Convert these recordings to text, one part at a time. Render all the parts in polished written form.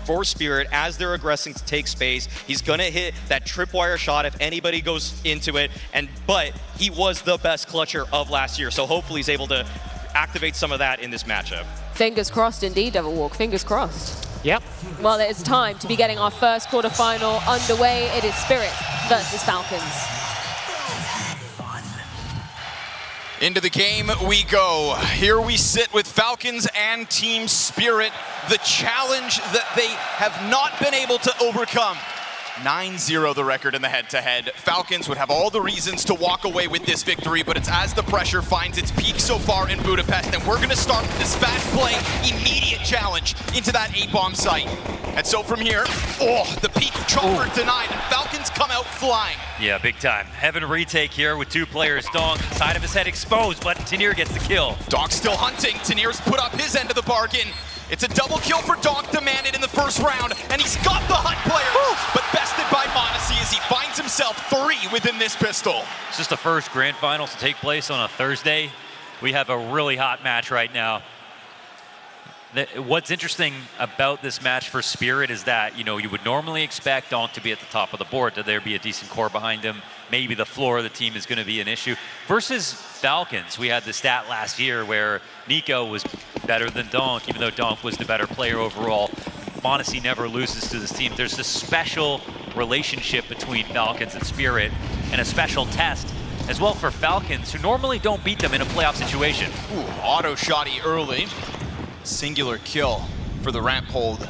for Spirit as they're aggressing to take space. He's gonna hit that tripwire shot if anybody goes into it, but he was the best clutcher of last year, so hopefully he's able to activate some of that in this matchup. Fingers crossed indeed, Devil Walk, fingers crossed. Yep. Well, it's time to be getting our first quarterfinal underway. It is Spirit versus Falcons. Into the game we go. Here we sit with Falcons and Team Spirit, the challenge that they have not been able to overcome. 9-0 the record in the head-to-head. Falcons would have all the reasons to walk away with this victory, but it's as the pressure finds its peak so far in Budapest, and we're gonna start with this fast play, immediate challenge into that A-bomb site. And so from here, the peak chopper denied, and Falcons come out flying. Yeah, big time. Heaven retake here with 2 players. Donk, side of his head exposed, but Tanir gets the kill. Donk still hunting. Tanir's put up his end of the bargain. It's a double kill for Donk, demanded in the first round, and he's got the hunt player, but bested by Monacy as he finds himself 3 within this pistol. It's just the first grand finals to take place on a Thursday. We have a really hot match right now. What's interesting about this match for Spirit is that, you would normally expect Donk to be at the top of the board, that there be a decent core behind him. Maybe the floor of the team is going to be an issue. Versus Falcons, we had the stat last year where Nico was better than Donk, even though Donk was the better player overall. Monacy never loses to this team. There's this special relationship between Falcons and Spirit, and a special test as well for Falcons, who normally don't beat them in a playoff situation. Ooh, auto shotty early. Singular kill for the ramp hold.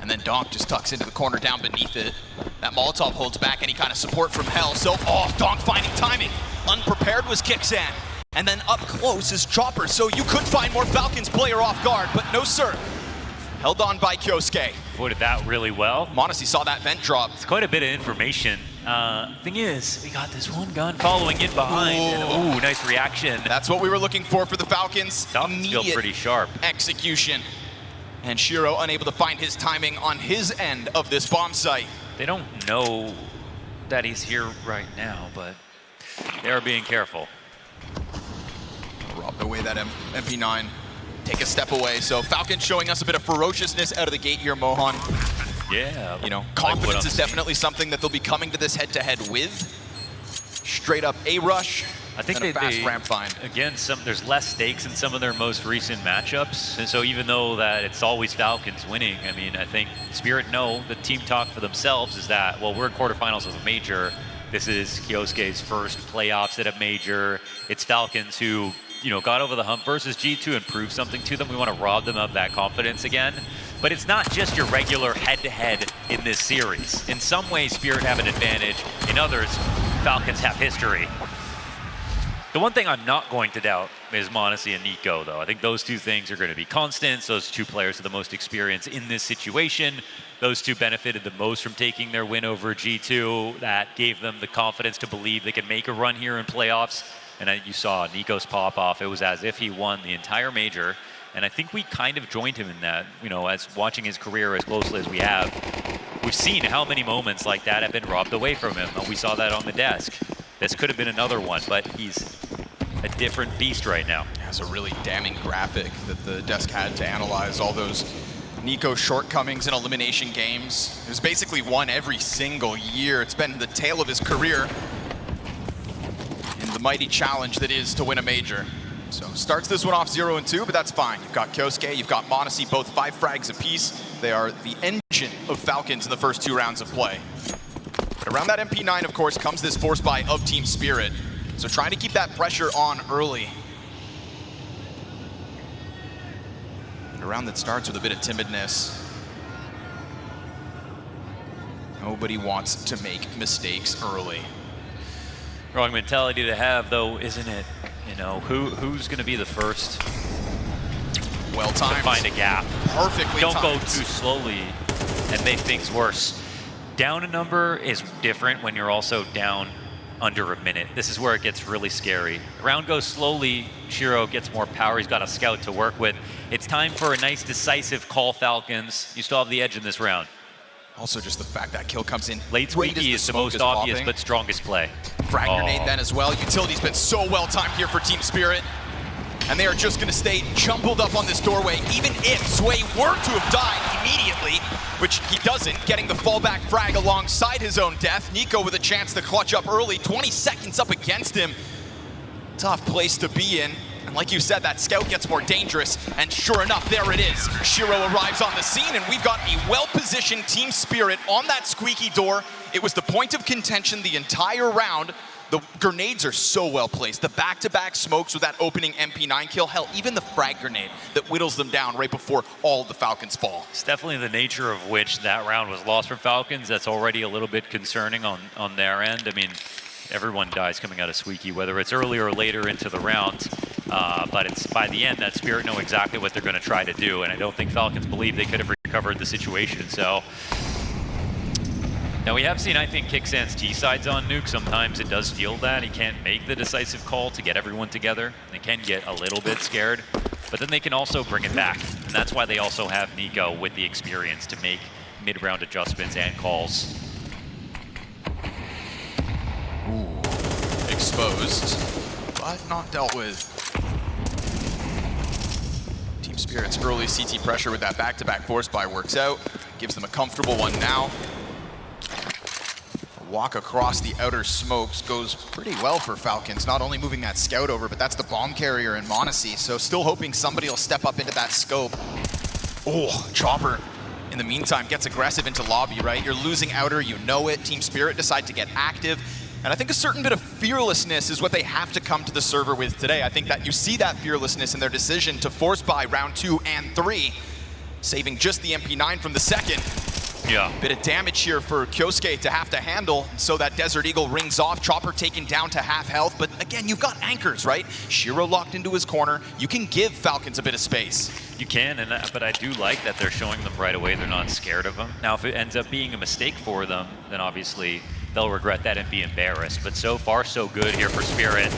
And then Donk just tucks into the corner down beneath it. That Molotov holds back any kind of support from Hell. So, Donk finding timing. Unprepared was Kixan. And then up close is Chopper. So you could find more Falcons player off guard, but no sir. Held on by Kyosuke. Avoided that really well. Monacy saw that vent drop. It's quite a bit of information. Thing is, we got this one gun following in behind. And, nice reaction. That's what we were looking for the Falcons. Falcons feel pretty sharp. Execution. And Shiro unable to find his timing on his end of this bomb site. They don't know that he's here right now, but they are being careful. Robbed away that MP9. Take a step away. So Falcons showing us a bit of ferociousness out of the gate here, Mohan. Yeah. Confidence is definitely something that they'll be coming to this head-to-head with. Straight up A-rush. I think a fast ramp find. Again, there's less stakes in some of their most recent matchups. And so even though that it's always Falcons winning, I think Spirit know the team talk for themselves is that, well, we're in quarterfinals of a major. This is Kyosuke's first playoffs at a major. It's Falcons who, got over the hump versus G2 and proved something to them. We want to rob them of that confidence again. But it's not just your regular head-to-head in this series. In some ways, Spirit have an advantage. In others, Falcons have history. The one thing I'm not going to doubt is Monacy and Nico, though. I think those 2 things are going to be constants. Those 2 players are the most experienced in this situation. Those 2 benefited the most from taking their win over G2. That gave them the confidence to believe they can make a run here in playoffs. And you saw Nico's pop-off. It was as if he won the entire major. And I think we kind of joined him in that, as watching his career as closely as we have. We've seen how many moments like that have been robbed away from him. We saw that on the desk. This could have been another one, but he's a different beast right now. It was a really damning graphic that the desk had to analyze all those Nico shortcomings in elimination games. It was basically won every single year. It's been the tale of his career in the mighty challenge that is to win a major. So starts this one off 0-2, but that's fine. You've got Kyosuke, you've got Monacy, both 5 frags apiece. They are the engine of Falcons in the first 2 rounds of play. But around that MP9, of course, comes this force buy of Team Spirit. So trying to keep that pressure on early. A round that starts with a bit of timidness. Nobody wants to make mistakes early. Wrong mentality to have, though, isn't it? Who's going to be the first well timed to find a gap? Perfectly Don't timed. go too slowly and make things worse. Down a number is different when you're also down under a minute. This is where it gets really scary. The round goes slowly. Shiro gets more power. He's got a scout to work with. It's time for a nice decisive call, Falcons. You still have the edge in this round. Also just the fact that kill comes in late squeaky is the most obvious but strongest play. Frag grenade then as well. Utility's been so well timed here for Team Spirit. and they are just going to stay jumbled up on this doorway, even if Sway were to have died immediately, which he doesn't, getting the fallback frag alongside his own death. Nico with a chance to clutch up early, 20 seconds up against him. Tough place to be in. And like you said, that scout gets more dangerous, and sure enough, there it is. Shiro arrives on the scene, and we've got a well-positioned Team Spirit on that squeaky door. It was the point of contention the entire round. The grenades are so well placed. The back-to-back smokes with that opening MP9 kill. Hell, even the frag grenade that whittles them down right before all the Falcons fall. It's definitely the nature of which that round was lost from Falcons. That's already a little bit concerning on their end. I mean, everyone dies coming out of Squeaky, whether it's earlier or later into the round. But it's by the end that Spirit know exactly what they're going to try to do, and I don't think Falcons believe they could have recovered the situation. So now we have seen, I think, Kicksan's T-sides on Nuke. Sometimes it does feel that he can't make the decisive call to get everyone together. They can get a little bit scared, but then they can also bring it back, and that's why they also have Nico with the experience to make mid-round adjustments and calls. Ooh, exposed, but not dealt with. Team Spirit's early CT pressure with that back-to-back force buy works out, gives them a comfortable one now. A walk across the outer smokes goes pretty well for Falcons, not only moving that scout over, but that's the bomb carrier in Monacy, so still hoping somebody will step up into that scope. Oh, Chopper. In the meantime, gets aggressive into lobby, right? You're losing outer, you know it. Team Spirit decide to get active. And I think a certain bit of fearlessness is what they have to come to the server with today. I think that you see that fearlessness in their decision to force buy round 2 and 3, saving just the MP9 from the second. Yeah. Bit of damage here for Kyosuke to have to handle, so that Desert Eagle rings off. Chopper taken down to half health, but again, you've got anchors, right? Shiro locked into his corner. You can give Falcons a bit of space. You can, but I do like that they're showing them right away they're not scared of him. Now, if it ends up being a mistake for them, then obviously they'll regret that and be embarrassed. But so far, so good here for Spirit.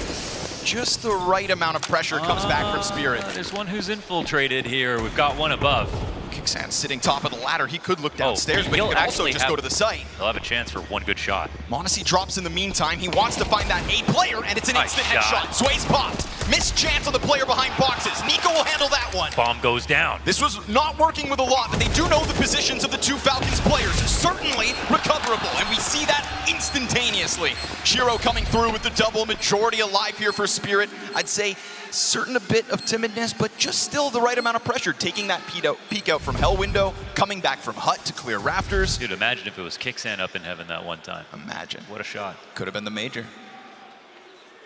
Just the right amount of pressure comes back from Spirit. There's one who's infiltrated here. We've got one above. Kicksan sitting top of the ladder. He could look downstairs, but he could also just go to the site. He'll have a chance for one good shot. Monacy drops in the meantime. He wants to find that A player, and it's an instant headshot. Sway's popped. Missed chance on the player behind boxes. Nico will handle that one. Bomb goes down. This was not working with a lot, but they do know the positions of the two Falcons players. Certainly recoverable, and we see that instantaneously. Shiro coming through with the double, majority alive here for Spirit. I'd say certain a bit of timidness, but just still the right amount of pressure, taking that peek out from Hell Window, coming back from Hut to clear rafters. Dude, imagine if it was Kicksan up in heaven that one time. Imagine. What a shot. Could have been the Major.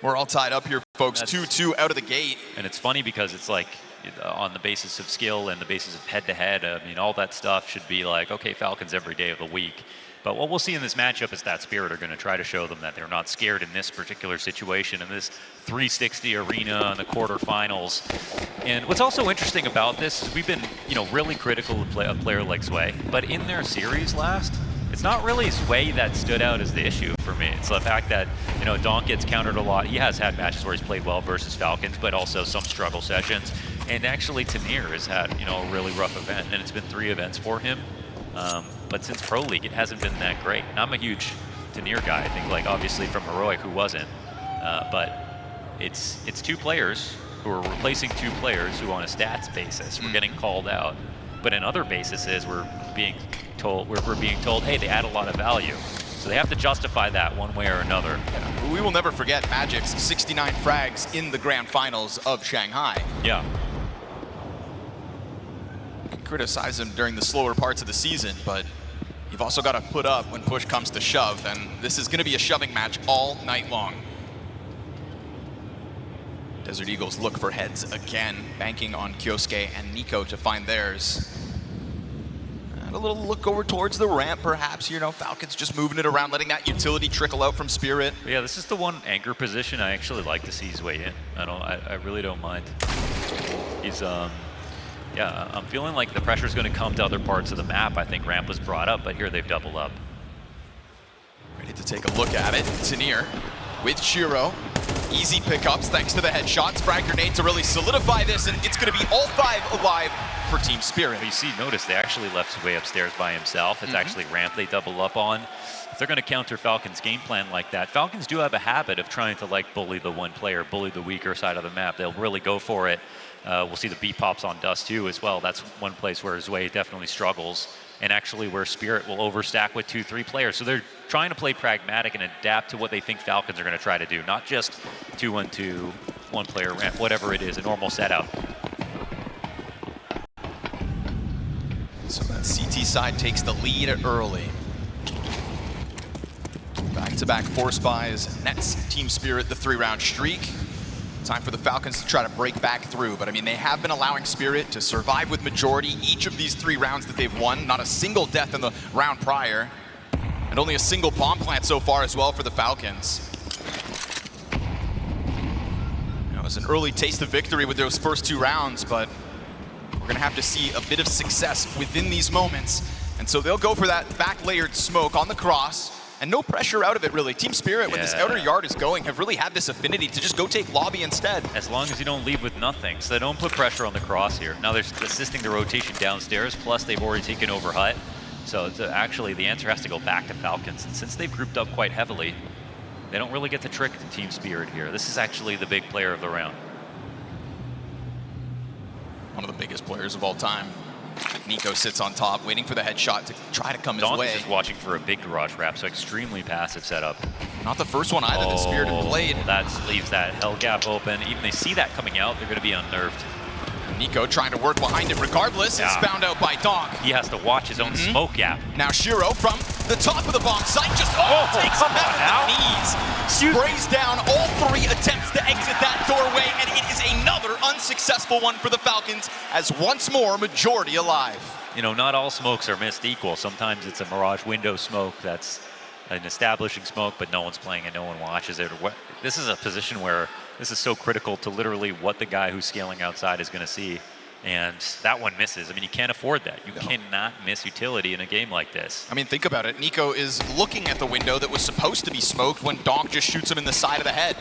We're all tied up here, folks. 2-2 out of the gate. And it's funny because it's like, on the basis of skill and the basis of head-to-head, I mean, all that stuff should be like, okay, Falcons every day of the week. But what we'll see in this matchup is that Spirit are going to try to show them that they're not scared in this particular situation, in this 360 arena in the quarterfinals. And what's also interesting about this is we've been, really critical of a player like Sway, but in their series last, it's not really Sway that stood out as the issue for me. It's the fact that, Donk gets countered a lot. He has had matches where he's played well versus Falcons, but also some struggle sessions. And actually, Tanir has had, a really rough event, and it's been 3 events for him. But since Pro League, it hasn't been that great. And I'm a huge Tanir guy. I think, obviously from Heroic, who wasn't. But it's 2 players who are replacing 2 players who, on a stats basis, were getting called out. But in other bases, we're being told, hey, they add a lot of value. So they have to justify that one way or another. Yeah. We will never forget Magic's 69 frags in the grand finals of Shanghai. Yeah. Criticize him during the slower parts of the season, but you've also got to put up when push comes to shove, and this is going to be a shoving match all night long. Desert Eagles look for heads again, banking on Kyosuke and Nico to find theirs. And a little look over towards the ramp, perhaps. Falcons just moving it around, letting that utility trickle out from Spirit. Yeah, this is the one anchor position I actually like to see his way in. I really don't mind. He's yeah, I'm feeling like the pressure's going to come to other parts of the map. I think ramp was brought up, but here they've doubled up. Ready to take a look at it. Tanir with Shiro. Easy pickups thanks to the headshots. Frag grenade to really solidify this, and it's going to be all 5 alive for Team Spirit. But you see, notice they actually left Sway upstairs by himself. It's actually ramp they double up on. If they're going to counter Falcons' game plan like that, Falcons do have a habit of trying to like bully the one player, bully the weaker side of the map. They'll really go for it. We'll see the beat pops on Dust2 as well. That's one place where Zway definitely struggles, and actually where Spirit will overstack with 2-3 players. So they're trying to play pragmatic and adapt to what they think Falcons are going to try to do, not just 2-1-2, one player ramp, whatever it is, a normal setup. So that CT side takes the lead early. Back-to-back force buys nets Team Spirit the 3-round streak. Time for the Falcons to try to break back through, but I mean, they have been allowing Spirit to survive with majority each of these 3 rounds that they've won. Not a single death in the round prior, and only a single bomb plant so far as well for the Falcons. It was an early taste of victory with those first 2 rounds, but we're gonna have to see a bit of success within these moments. And so they'll go for that back-layered smoke on the cross, and no pressure out of it, really. Team Spirit, when this outer yard is going, have really had this affinity to just go take lobby instead. As long as you don't leave with nothing, so they don't put pressure on the cross here. Now they're assisting the rotation downstairs, plus they've already taken over hut. So actually the answer has to go back to Falcons. And since they've grouped up quite heavily, they don't really get to trick the Team Spirit here. This is actually the big player of the round. One of the biggest players of all time. Nico sits on top, waiting for the headshot to try to come his way. Donk is just watching for a big garage wrap, so extremely passive setup. Not the first one either that Spirit had played. That leaves that hell gap open. Even they see that coming out, they're going to be unnerved. Nico trying to work behind it regardless, is found out by Donk. He has to watch his own smoke gap. Now Shiro from the top of the bomb site just takes him out of the knees. Sprays down all 3 attempts to exit that doorway, and it is another unsuccessful one for the Falcons, as once more majority alive. You know, not all smokes are missed equal. Sometimes it's a mirage window smoke that's an establishing smoke, but no one's playing it, no one watches it. Or what? This is a position where this is so critical to literally what the guy who's scaling outside is going to see. And that one misses. I mean, you can't afford that. You cannot miss utility in a game like this. I mean, think about it. Nico is looking at the window that was supposed to be smoked when Donk just shoots him in the side of the head.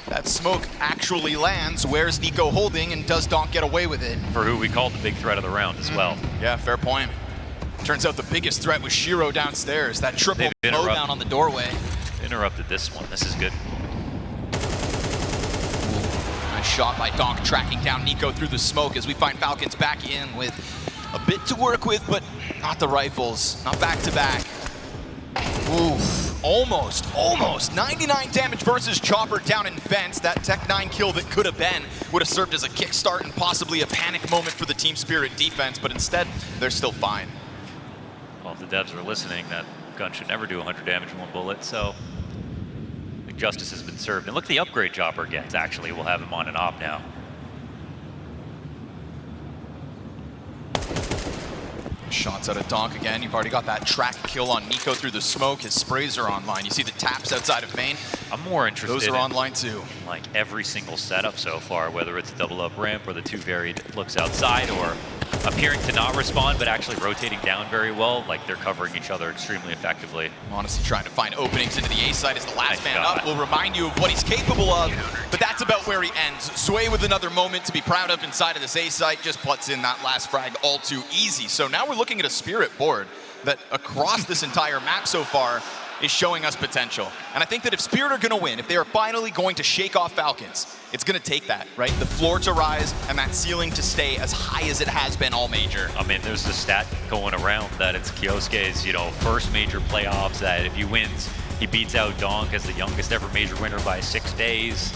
That smoke actually lands. Where's Nico holding, and does Donk get away with it? For who we called the big threat of the round as well. Yeah, fair point. Turns out the biggest threat was Shiro downstairs. That triple blow down on the doorway. Interrupted this one. This is good. Nice shot by Donk, tracking down Nico through the smoke as we find Falcons back in with a bit to work with, but not the rifles, not back to back. Oof, almost. 99 damage versus Chopper down in vents. That Tech 9 kill that could have been would have served as a kickstart and possibly a panic moment for the Team Spirit defense, but instead, they're still fine. Well, if the devs are listening, that gun should never do 100 damage in 1 bullet, so justice has been served. And look at the upgrade Chopper gets, actually. We'll have him on an op now. Shots out of Donk again. You've already got that track kill on Nico through the smoke. His sprays are online. You see the taps outside of main. I'm more interested Those are online too. Like every single setup so far, whether it's a double up ramp or the 2 varied looks outside, or appearing to not respond but actually rotating down very well. Like they're covering each other extremely effectively. Honestly, trying to find openings into the A side as the last man up will remind you of what he's capable of, but that's about where he ends. Sway with another moment to be proud of inside of this A site, just puts in that last frag all too easy. So now we're looking at a Spirit board that across this entire map so far is showing us potential. And I think that if Spirit are gonna win, if they are finally going to shake off Falcons, it's gonna take that, right? The floor to rise and that ceiling to stay as high as it has been all major. I mean, there's a stat going around that it's Kyosuke's, first major playoffs, that if he wins, he beats out Donk as the youngest ever major winner by 6 days.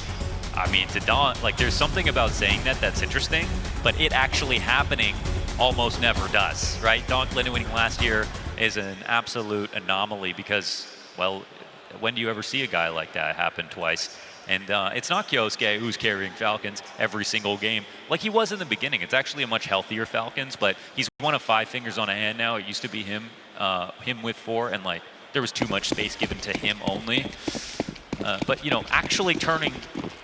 I mean, to Donk, like there's something about saying that that's interesting, but it actually happening almost never does, right? Donk winning last year is an absolute anomaly because, well, when do you ever see a guy like that happen twice? And it's not Kyosuke who's carrying Falcons every single game like he was in the beginning. It's actually a much healthier Falcons, but he's one of 5 fingers on a hand now. It used to be him with 4, and like there was too much space given to him only. But actually turning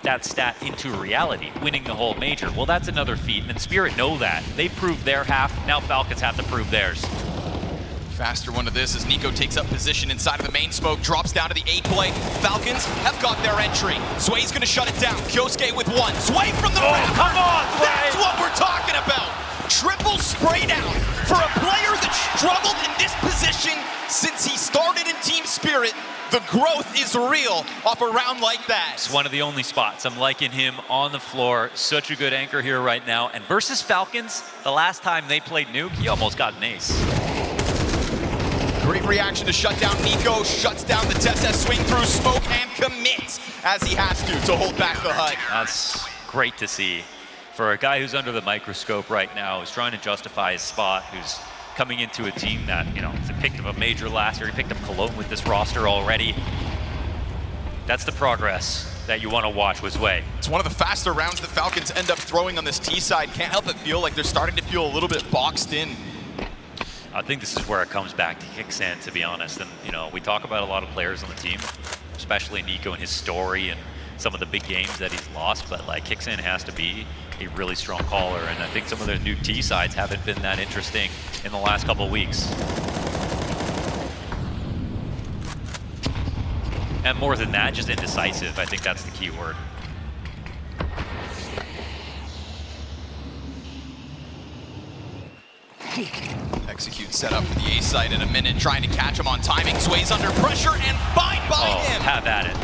that stat into reality, winning the whole major, well, that's another feat. And Spirit know that. They proved their half. Now Falcons have to prove theirs. Faster one to this as Nico takes up position inside of the main smoke, drops down to the A play. Falcons have got their entry. Sway's gonna shut it down. Kyosuke with 1. Sway from the ramp. Come on, Sway! That's what we're talking about. Triple spray down for a player that struggled in this position since he started in Team Spirit. The growth is real off a round like that. It's one of the only spots. I'm liking him on the floor. Such a good anchor here right now. And versus Falcons, the last time they played Nuke, he almost got an ace. Great reaction to shut down Nico. Shuts down the TSS swing through smoke and commits as he has to hold back the HUD. That's great to see. For a guy who's under the microscope right now, who's trying to justify his spot, who's coming into a team that, you know, picked up a major last year. He picked up Cologne with this roster already. That's the progress that you want to watch his way. It's one of the faster rounds that Falcons end up throwing on this T side. Can't help but feel like they're starting to feel a little bit boxed in. I think this is where it comes back to Kixan, to be honest. And, you know, we talk about a lot of players on the team, especially Nico and his story and some of the big games that he's lost, but like Kixan has to be a really strong caller, and I think some of their new T sides haven't been that interesting in the last couple of weeks. And more than that, just indecisive. I think that's the key word. Execute setup for the A side in a minute, trying to catch him on timing. Sways under pressure and bind by him. Have at it.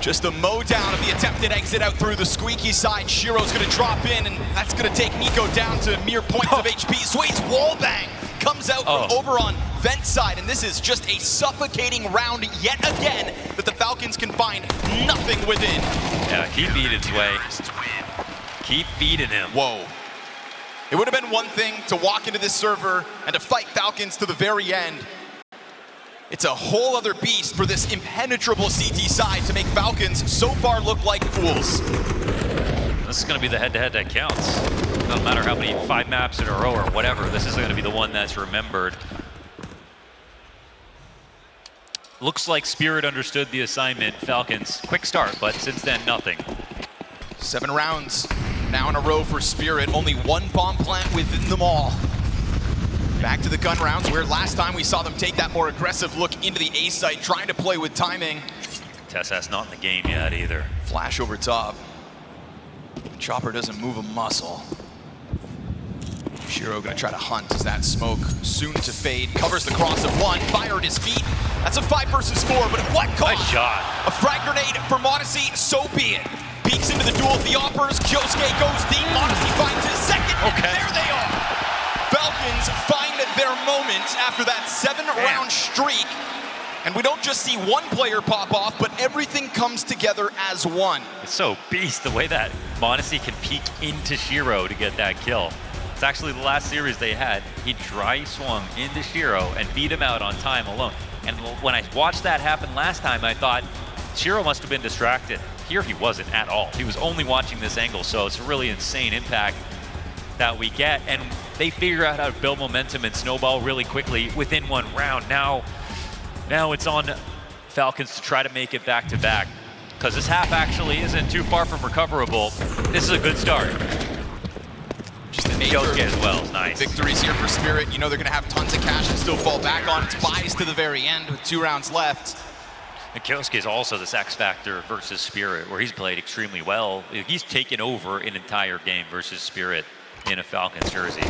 Just a mow down of the attempted exit out through the squeaky side. Shiro's gonna drop in, and that's gonna take Nico down to mere points of HP. Sway's wall bang comes out from over on vent side, and this is just a suffocating round yet again that the Falcons can find nothing within. Yeah, keep feeding Sway. Keep feeding him. Whoa. It would have been one thing to walk into this server and to fight Falcons to the very end. It's a whole other beast for this impenetrable CT side to make Falcons so far look like fools. This is going to be the head-to-head that counts. Doesn't matter how many 5 maps in a row or whatever, this is going to be the one that's remembered. Looks like Spirit understood the assignment. Falcons, quick start, but since then, nothing. 7 rounds now in a row for Spirit. Only one bomb plant within them all. Back to the gun rounds, where last time we saw them take that more aggressive look into the A site, trying to play with timing. TSS not in the game yet either. Flash over top. Chopper doesn't move a muscle. Shiro gonna try to hunt as that smoke soon to fade. Covers the cross of one, fire at his feet. That's a 5 versus 4, but at what cost? Nice shot. A frag grenade for Modesty, so be it. Peeks into the duel of the offers. Kyosuke goes deep. Modesty finds his second. Okay. And there they are. Falcons find their moment after that 7-round streak. And we don't just see one player pop off, but everything comes together as one. It's so beast the way that Modesty can peek into Shiro to get that kill. It's actually the last series they had. He dry swung into Shiro and beat him out on time alone. And when I watched that happen last time, I thought Shiro must have been distracted. Here he wasn't at all. He was only watching this angle, so it's a really insane impact that we get. And they figure out how to build momentum and snowball really quickly within one round. Now it's on Falcons to try to make it back-to-back, because this half actually isn't too far from recoverable. This is a good start. Just the nature of as well, nice. Victories here for Spirit. You know they're going to have tons of cash and still fall back on its buys to the very end with 2 rounds left. And Kyosuke is also this X factor versus Spirit, where he's played extremely well. He's taken over an entire game versus Spirit in a Falcons jersey.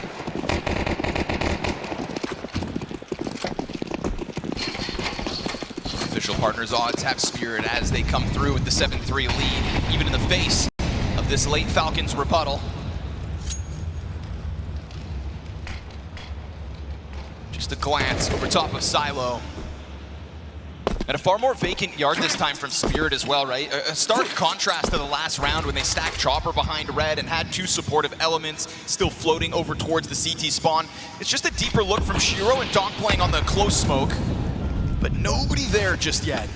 Official partners odds have Spirit as they come through with the 7-3 lead, even in the face of this late Falcons rebuttal. Just a glance over top of Silo. And a far more vacant yard this time from Spirit as well, right? A stark contrast to the last round when they stacked Chopper behind Red and had 2 supportive elements still floating over towards the CT spawn. It's just a deeper look from Shiro and Donk playing on the close smoke, but nobody there just yet.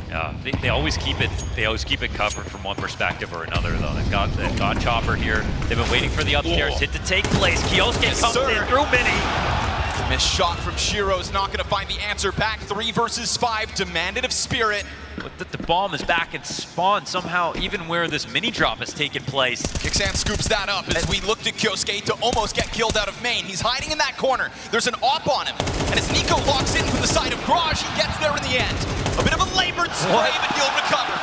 Yeah, they always keep it. They always keep it covered from one perspective or another, though. They've got Chopper here. They've been waiting for the upstairs hit to take place. Kyosuke comes in through mini. Missed shot from Shiro's not going to find the answer back. 3 versus 5 demanded of Spirit. But the bomb is back and spawn somehow, even where this mini drop has taken place. Kixan scoops that up as we looked at Kyosuke to almost get killed out of main. He's hiding in that corner. There's an op on him. And as Nico locks in from the side of Garage, he gets there in the end. A bit of a labored spray, but he'll recover.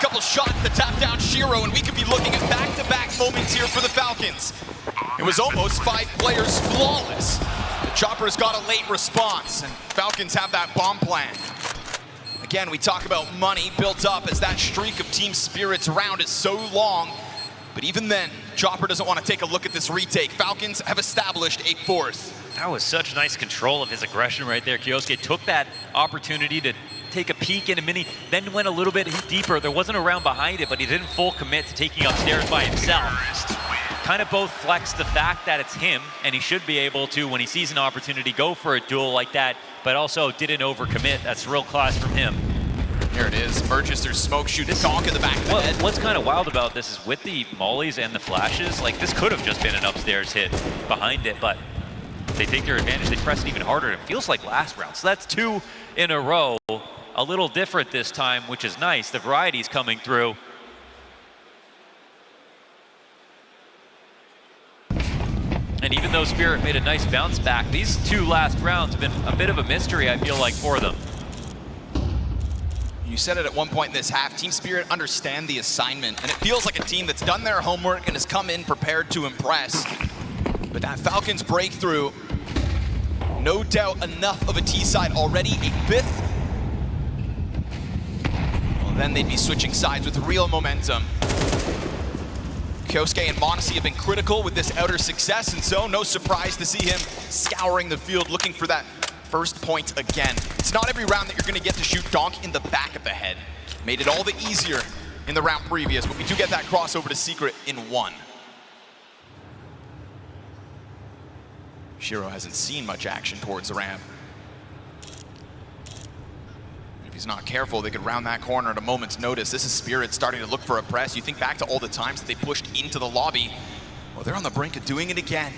couple shots to tap down Shiro, and we could be looking at back-to-back moments here for the Falcons. It was almost 5 players flawless. The Choppers got a late response, and Falcons have that bomb plan. Again, we talk about money built up as that streak of Team Spirit's round is so long. But even then, Chopper doesn't want to take a look at this retake. Falcons have established a 4th. That was such nice control of his aggression right there. Kyosuke took that opportunity to take a peek in a mini, then went a little bit deeper. There wasn't a round behind it, but he didn't full commit to taking upstairs by himself. Kind of both flex the fact that it's him, and he should be able to, when he sees an opportunity, go for a duel like that, but also didn't overcommit. That's real class from him. Here it is, emerges through smoke, shooting donk in the back of the head. What's kind of wild about this is with the mollies and the flashes, like this could have just been an upstairs hit behind it, but they take their advantage, they press it even harder, and it feels like last round. So that's 2 in a row, a little different this time, which is nice. The variety's coming through. And even though Spirit made a nice bounce back, these 2 last rounds have been a bit of a mystery, I feel like, for them. You said it at one point in this half, Team Spirit understand the assignment, and it feels like a team that's done their homework and has come in prepared to impress. But that Falcons breakthrough, no doubt enough of a T-side already, a 5th. Well, then they'd be switching sides with real momentum. Kyosuke and m0NESY have been critical with this outer success, and so no surprise to see him scouring the field looking for that first point again. It's not every round that you're going to get to shoot donk in the back of the head. Made it all the easier in the round previous, but we do get that crossover to Secret in 1. Shiro hasn't seen much action towards the ramp. If he's not careful, they could round that corner at a moment's notice. This is Spirit starting to look for a press. You think back to all the times that they pushed into the lobby. Well, they're on the brink of doing it again.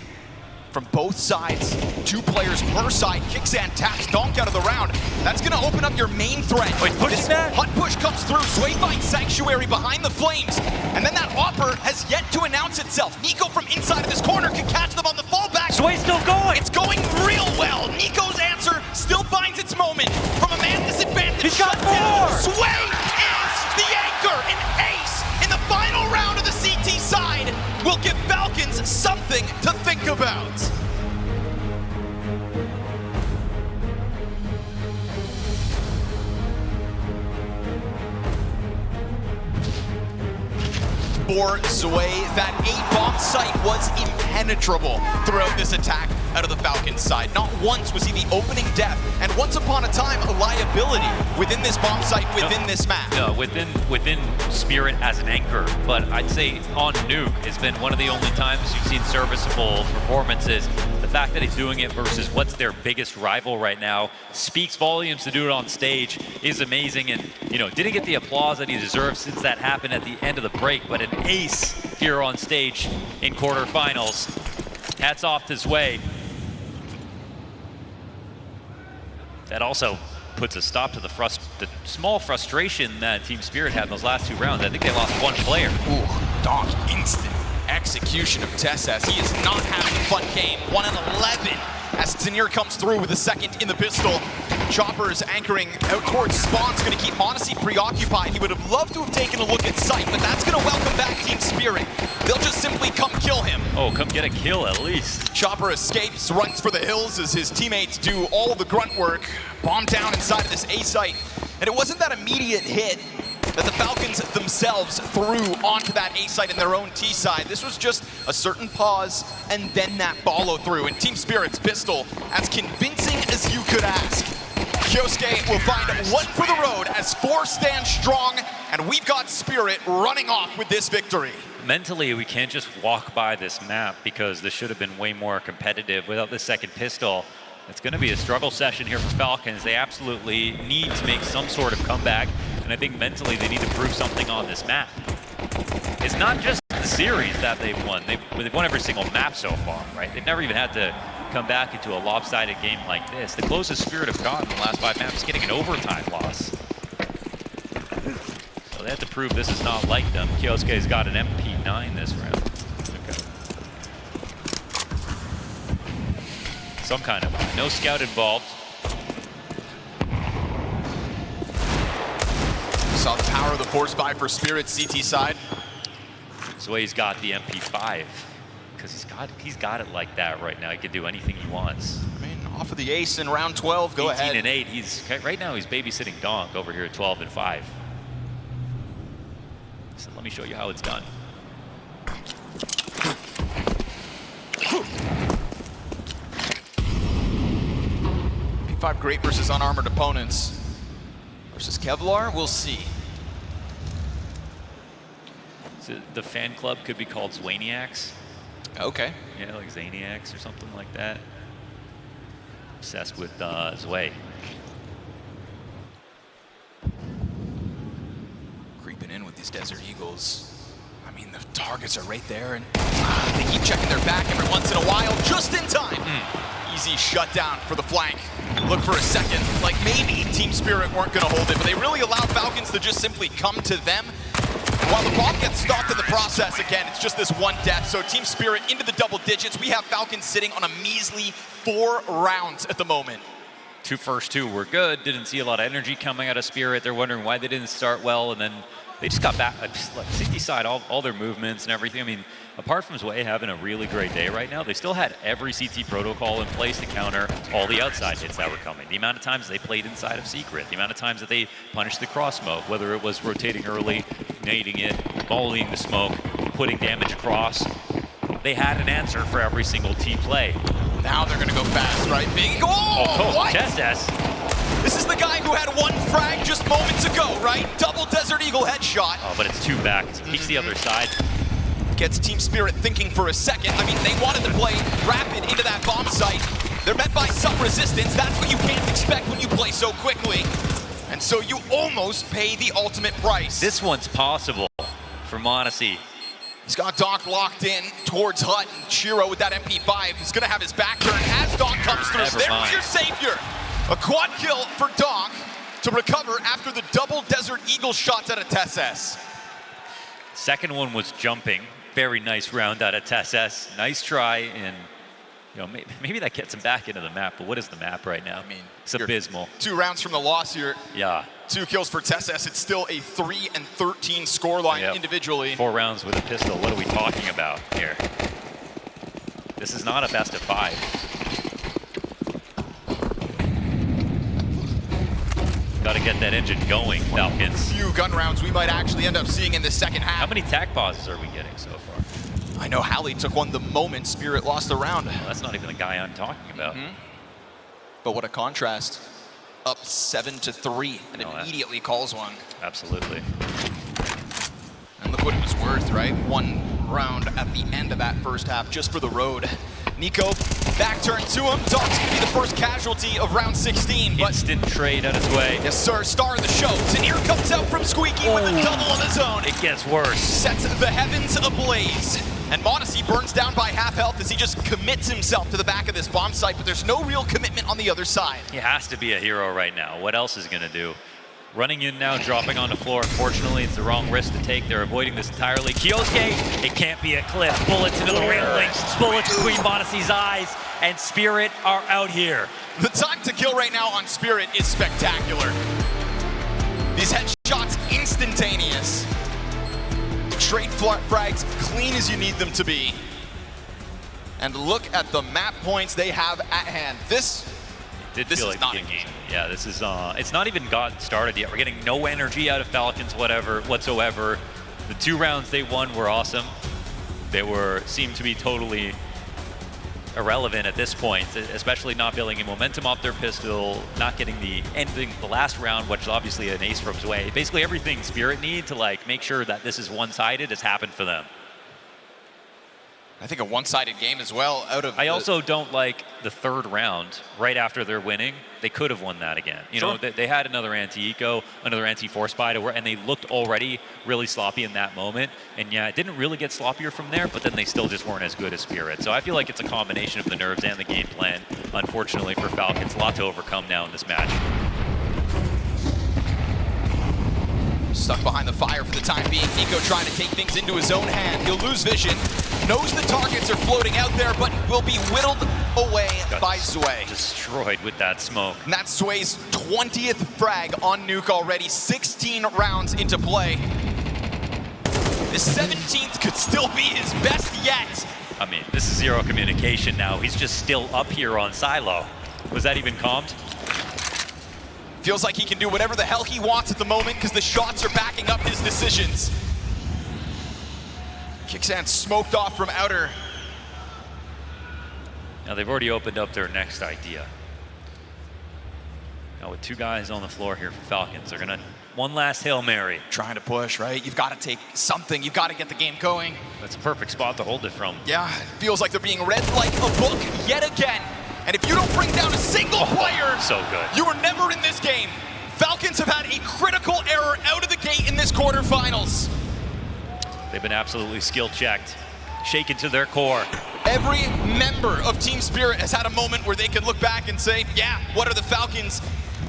From both sides, 2 players per side. Kicksand taps donk out of the round. That's gonna open up your main threat. Wait, pushing that? Hut push comes through. Sway finds Sanctuary behind the flames. And then that offer has yet to announce itself. Nico from inside of this corner can catch them on the fallback. Sway's still going. It's going real well. Nico's answer still finds its moment. From a man disadvantaged. He's got down. more. Sway is the anchor. An ace in the final round of the CT side will give Falcons something to think about. For Sway, that 8-bomb site was impenetrable throughout this attack out of the Falcons side. Not once was he the opening death, and once upon a time, a liability within this bomb site, within this map. No, within Spirit as an anchor, but I'd say on Nuke has been one of the only times you've seen serviceable performances. The fact that he's doing it versus what's their biggest rival right now speaks volumes. To do it on stage is amazing, and didn't get the applause that he deserves since that happened at the end of the break, but an ace here on stage in quarterfinals. Hats off to Sway. That also puts a stop to the small frustration that Team Spirit had in those last 2 rounds. I think they lost 1 player. Ooh, donk, instant execution of Tessas. He is not having a fun game. 1 in 11 as Tanier comes through with a second in the pistol. Chopper's anchoring out towards spawn's going to keep m0NESY preoccupied. He would have loved to have taken a look at sight, but that's going to welcome back Team Spirit. They'll just simply come kill him. Oh, come get a kill at least. Chopper escapes, runs for the hills as his teammates do all the grunt work. Bomb down inside of this A site. And it wasn't that immediate hit that the Falcons themselves threw onto that A site in their own T side. This was just a certain pause and then that follow through. And Team Spirit's pistol, as convincing as you could ask. Kyosuke will find 1 for the road as 4 stand strong, and we've got Spirit running off with this victory. Mentally, we can't just walk by this map because this should have been way more competitive without the second pistol. It's going to be a struggle session here for Falcons. They absolutely need to make some sort of comeback, and I think mentally they need to prove something on this map. It's not just the series that they've won. They've won every single map so far, right? They've never even had to come back into a lopsided game like this. The closest Spirit have gotten in the last 5 maps is getting an overtime loss. So they have to prove this is not like them. Kyosuke's got an MP9 this round. Some kind of no scout involved. Saw the power of the force buy for Spirit CT side. So he's got the MP5 because he's got it like that right now. He can do anything he wants. I mean, off of the ace in round 12. Go ahead. 18 and 8. Right now he's babysitting donk over here at 12 and 5. So let me show you how it's done. P5 great versus unarmored opponents. Versus Kevlar, we'll see. So the fan club could be called Zwaniacs. Okay. Yeah, like Zaniacs or something like that. Obsessed with Zwei. Creeping in with these Desert Eagles. I mean, the targets are right there, and they keep checking their back every once in a while, just in time. Easy shutdown for the flank. Look for a second, like maybe Team Spirit weren't gonna hold it, but they really allowed Falcons to just simply come to them. And while the bomb gets stalked in the process, again, it's just this one death. So Team Spirit into the double digits. We have Falcons sitting on a measly 4 rounds at the moment. First two were good. Didn't see a lot of energy coming out of Spirit. They're wondering why they didn't start well, and then they just got back. Like CT side, all their movements and everything. I mean, apart from Zwei having a really great day right now, they still had every CT protocol in place to counter all the outside hits that were coming. The amount of times they played inside of Secret, the amount of times that they punished the cross smoke, whether it was rotating early, nading it, volleying the smoke, putting damage across. They had an answer for every single team play. Now they're gonna go fast, right? Big, what? Testes. This is the guy who had 1 frag just moments ago, right? Double Desert Eagle headshot. Oh, but it's 2 back. He peeks the other side. Gets Team Spirit thinking for a second. I mean, they wanted to play rapid into that bomb site. They're met by some resistance. That's what you can't expect when you play so quickly. And so you almost pay the ultimate price. This one's possible for m0NESY. He's got donk locked in towards Hut, and Shiro with that MP5. He's gonna have his back turn as donk comes through. There's your savior. A quad kill for donk to recover after the double Desert Eagle shots out of Tesses. Second one was jumping. Very nice round out of Tesses. Nice try, and you know, maybe that gets him back into the map, but what is the map right now? I mean, it's abysmal. 2 rounds from the loss here. Yeah. 2 kills for Tesses. It's still a 3 and 13 scoreline individually. 4 rounds with a pistol. What are we talking about here? This is not a best of 5. Got to get that engine going, Falcons. Few gun rounds we might actually end up seeing in the second half. How many tac pauses are we getting so far? I know Halley took one the moment Spirit lost the round. Well, that's not even the guy I'm talking about. But what a contrast. Up 7-3 and immediately calls one. Absolutely. And look what it was worth, right? 1 round at the end of that first half just for the road. Nico, back turn to him. Donk's gonna be the first casualty of round 16. But instant trade out his way. Yes, sir. Star of the show. Tanier comes out from Squeaky with a double on his own. It gets worse. Sets the heavens ablaze. And m0NESY burns down by half health as he just commits himself to the back of this bomb site, but there's no real commitment on the other side. He has to be a hero right now. What else is gonna do? Running in now, dropping on the floor. Unfortunately, it's the wrong risk to take. They're avoiding this entirely. Kyosuke, it can't be a cliff. Bullets into the railing, bullets between m0NESY's eyes, and Spirit are out here. The time to kill right now on Spirit is spectacular. These headshots instantaneous. Straight frags, clean as you need them to be. And look at the map points they have at hand. This is like not a game. Yeah, this is, it's not even gotten started yet. We're getting no energy out of Falcons whatsoever. The 2 rounds they won were awesome. They seemed to be totally irrelevant at this point, especially not building any momentum off their pistol, not getting the ending the last round, which is obviously an ace from Zwei. Basically everything Spirit need to like make sure that this is one-sided has happened for them. I think a one-sided game as well out of I also don't like the 3rd round right after they're winning. They could have won that again. You know, they had another anti-eco, another anti-force buy to work, and they looked already really sloppy in that moment. And yeah, it didn't really get sloppier from there, but then they still just weren't as good as Spirit. So I feel like it's a combination of the nerves and the game plan. Unfortunately for Falcons, a lot to overcome now in this match. Stuck behind the fire for the time being. Nico trying to take things into his own hand. He'll lose vision. Knows the targets are floating out there, but will be whittled away by Zwei. Destroyed with that smoke. And that's Zwei's 20th frag on Nuke already. 16 rounds into play. The 17th could still be his best yet. I mean, this is zero communication now. He's just still up here on Silo. Was that even calmed? Feels like he can do whatever the hell he wants at the moment because the shots are backing up his decisions. Kicksand smoked off from outer. Now they've already opened up their next idea. Now with 2 guys on the floor here for Falcons, they're gonna one last Hail Mary. Trying to push, right? You've got to take something. You've got to get the game going. That's a perfect spot to hold it from. Yeah, it feels like they're being read like a book yet again. And if you don't bring down a single player, so good. You were never in this game. Falcons have had a critical error out of the gate in this quarterfinals. They've been absolutely skill checked, shaken to their core. Every member of Team Spirit has had a moment where they can look back and say, yeah, what are the Falcons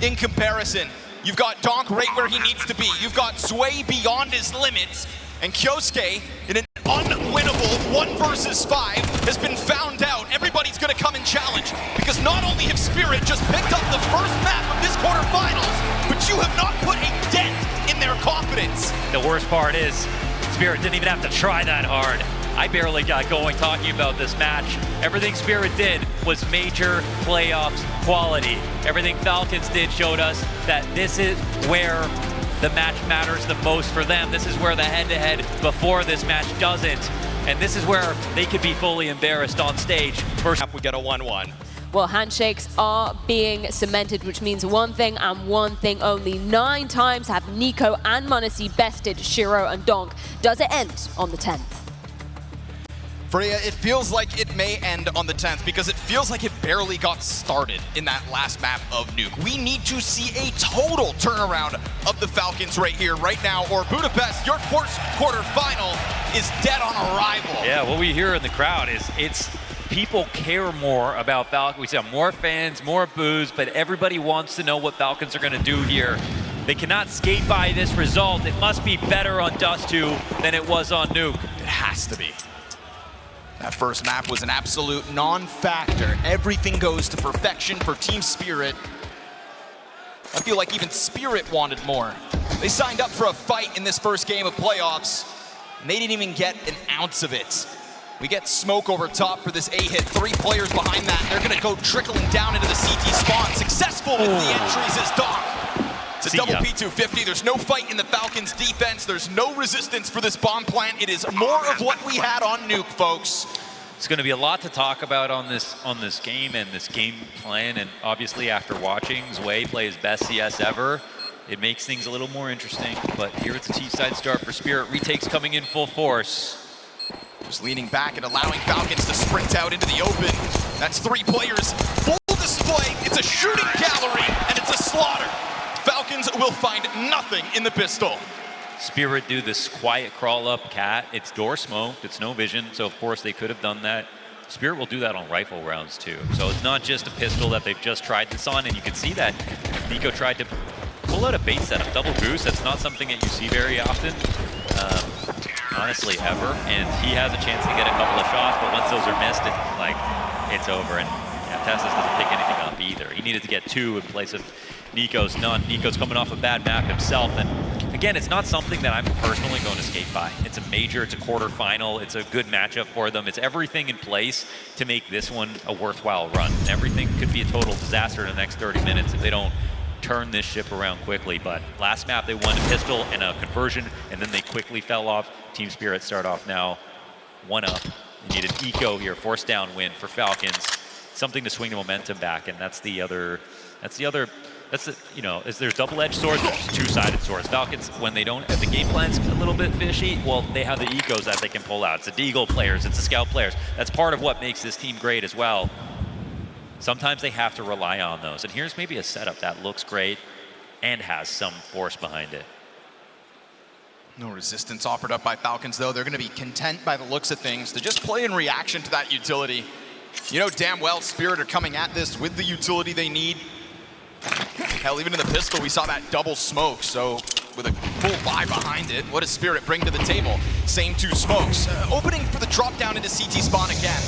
in comparison? You've got Donk right where he needs to be. You've got Zwei beyond his limits. And Kyosuke, in an unwinnable 1 versus 5, has been found out. Everybody's going to come and challenge. Because not only have Spirit just picked up the first map of this quarterfinals, but you have not put a dent in their confidence. The worst part is, Spirit didn't even have to try that hard. I barely got going talking about this match. Everything Spirit did was major playoffs quality. Everything Falcons did showed us that this is where the match matters the most for them. This is where the head-to-head before this match doesn't. And this is where they could be fully embarrassed on stage. First up, we get a 1-1. Well, handshakes are being cemented, which means one thing and one thing only. 9 times have Nico and m0NESY bested Shiro and Donk. Does it end on the 10th? Freya, it feels like it may end on the 10th because it feels like it barely got started in that last map of Nuke. We need to see a total turnaround of the Falcons right here, right now, or Budapest, your first quarterfinal, is dead on arrival. Yeah, what we hear in the crowd is it's people care more about Falcons. We see more fans, more boos, but everybody wants to know what Falcons are going to do here. They cannot skate by this result. It must be better on Dust2 than it was on Nuke. It has to be. That first map was an absolute non-factor. Everything goes to perfection for Team Spirit. I feel like even Spirit wanted more. They signed up for a fight in this first game of playoffs, and they didn't even get an ounce of it. We get smoke over top for this A-hit. 3 players behind that. They're gonna go trickling down into the CT spawn. Successful with the entries is Donk. It's a double P250. There's no fight in the Falcons defense. There's no resistance for this bomb plant. It is more of what we had on Nuke, folks. It's going to be a lot to talk about on this game and this game plan, and obviously after watching Zwei play his best CS ever, it makes things a little more interesting. But here it's a T-side start for Spirit. Retakes coming in full force. Just leaning back and allowing Falcons to sprint out into the open. That's 3 players. Full display. It's a shooting gallery, and it's a slaughter. Falcons will find nothing in the pistol. Spirit do this quiet crawl up cat. It's door smoked, it's no vision, so of course they could have done that. Spirit will do that on rifle rounds too. So it's not just a pistol that they've just tried this on, and you can see that Nico tried to pull out a base setup, double boost. That's not something that you see very often, honestly, ever. And he has a chance to get a couple of shots, but once those are missed, it's over. And yeah, Tessus doesn't pick anything up either. He needed to get 2 in place of Nico's none. Nico's coming off a bad map himself, and again, it's not something that I'm personally going to skate by. It's a major, it's a quarterfinal, it's a good matchup for them. It's everything in place to make this one a worthwhile run. Everything could be a total disaster in the next 30 minutes if they don't turn this ship around quickly. But last map, they won a pistol and a conversion, and then they quickly fell off. Team Spirit start off now 1 up. They need an eco here, force down win for Falcons. Something to swing the momentum back, and that's the, you know, there's double-edged swords, there's 2-sided swords. Falcons, when they don't, if the game plan's a little bit fishy, well, they have the ecos that they can pull out. It's the Deagle players, it's the Scout players. That's part of what makes this team great as well. Sometimes they have to rely on those. And here's maybe a setup that looks great and has some force behind it. No resistance offered up by Falcons, though. They're going to be content by the looks of things to just play in reaction to that utility. You know damn well Spirit are coming at this with the utility they need. Hell, even in the pistol, we saw that double smoke, so with a full buy behind it. What does Spirit bring to the table? Same two smokes. Opening for the drop down into CT spawn again.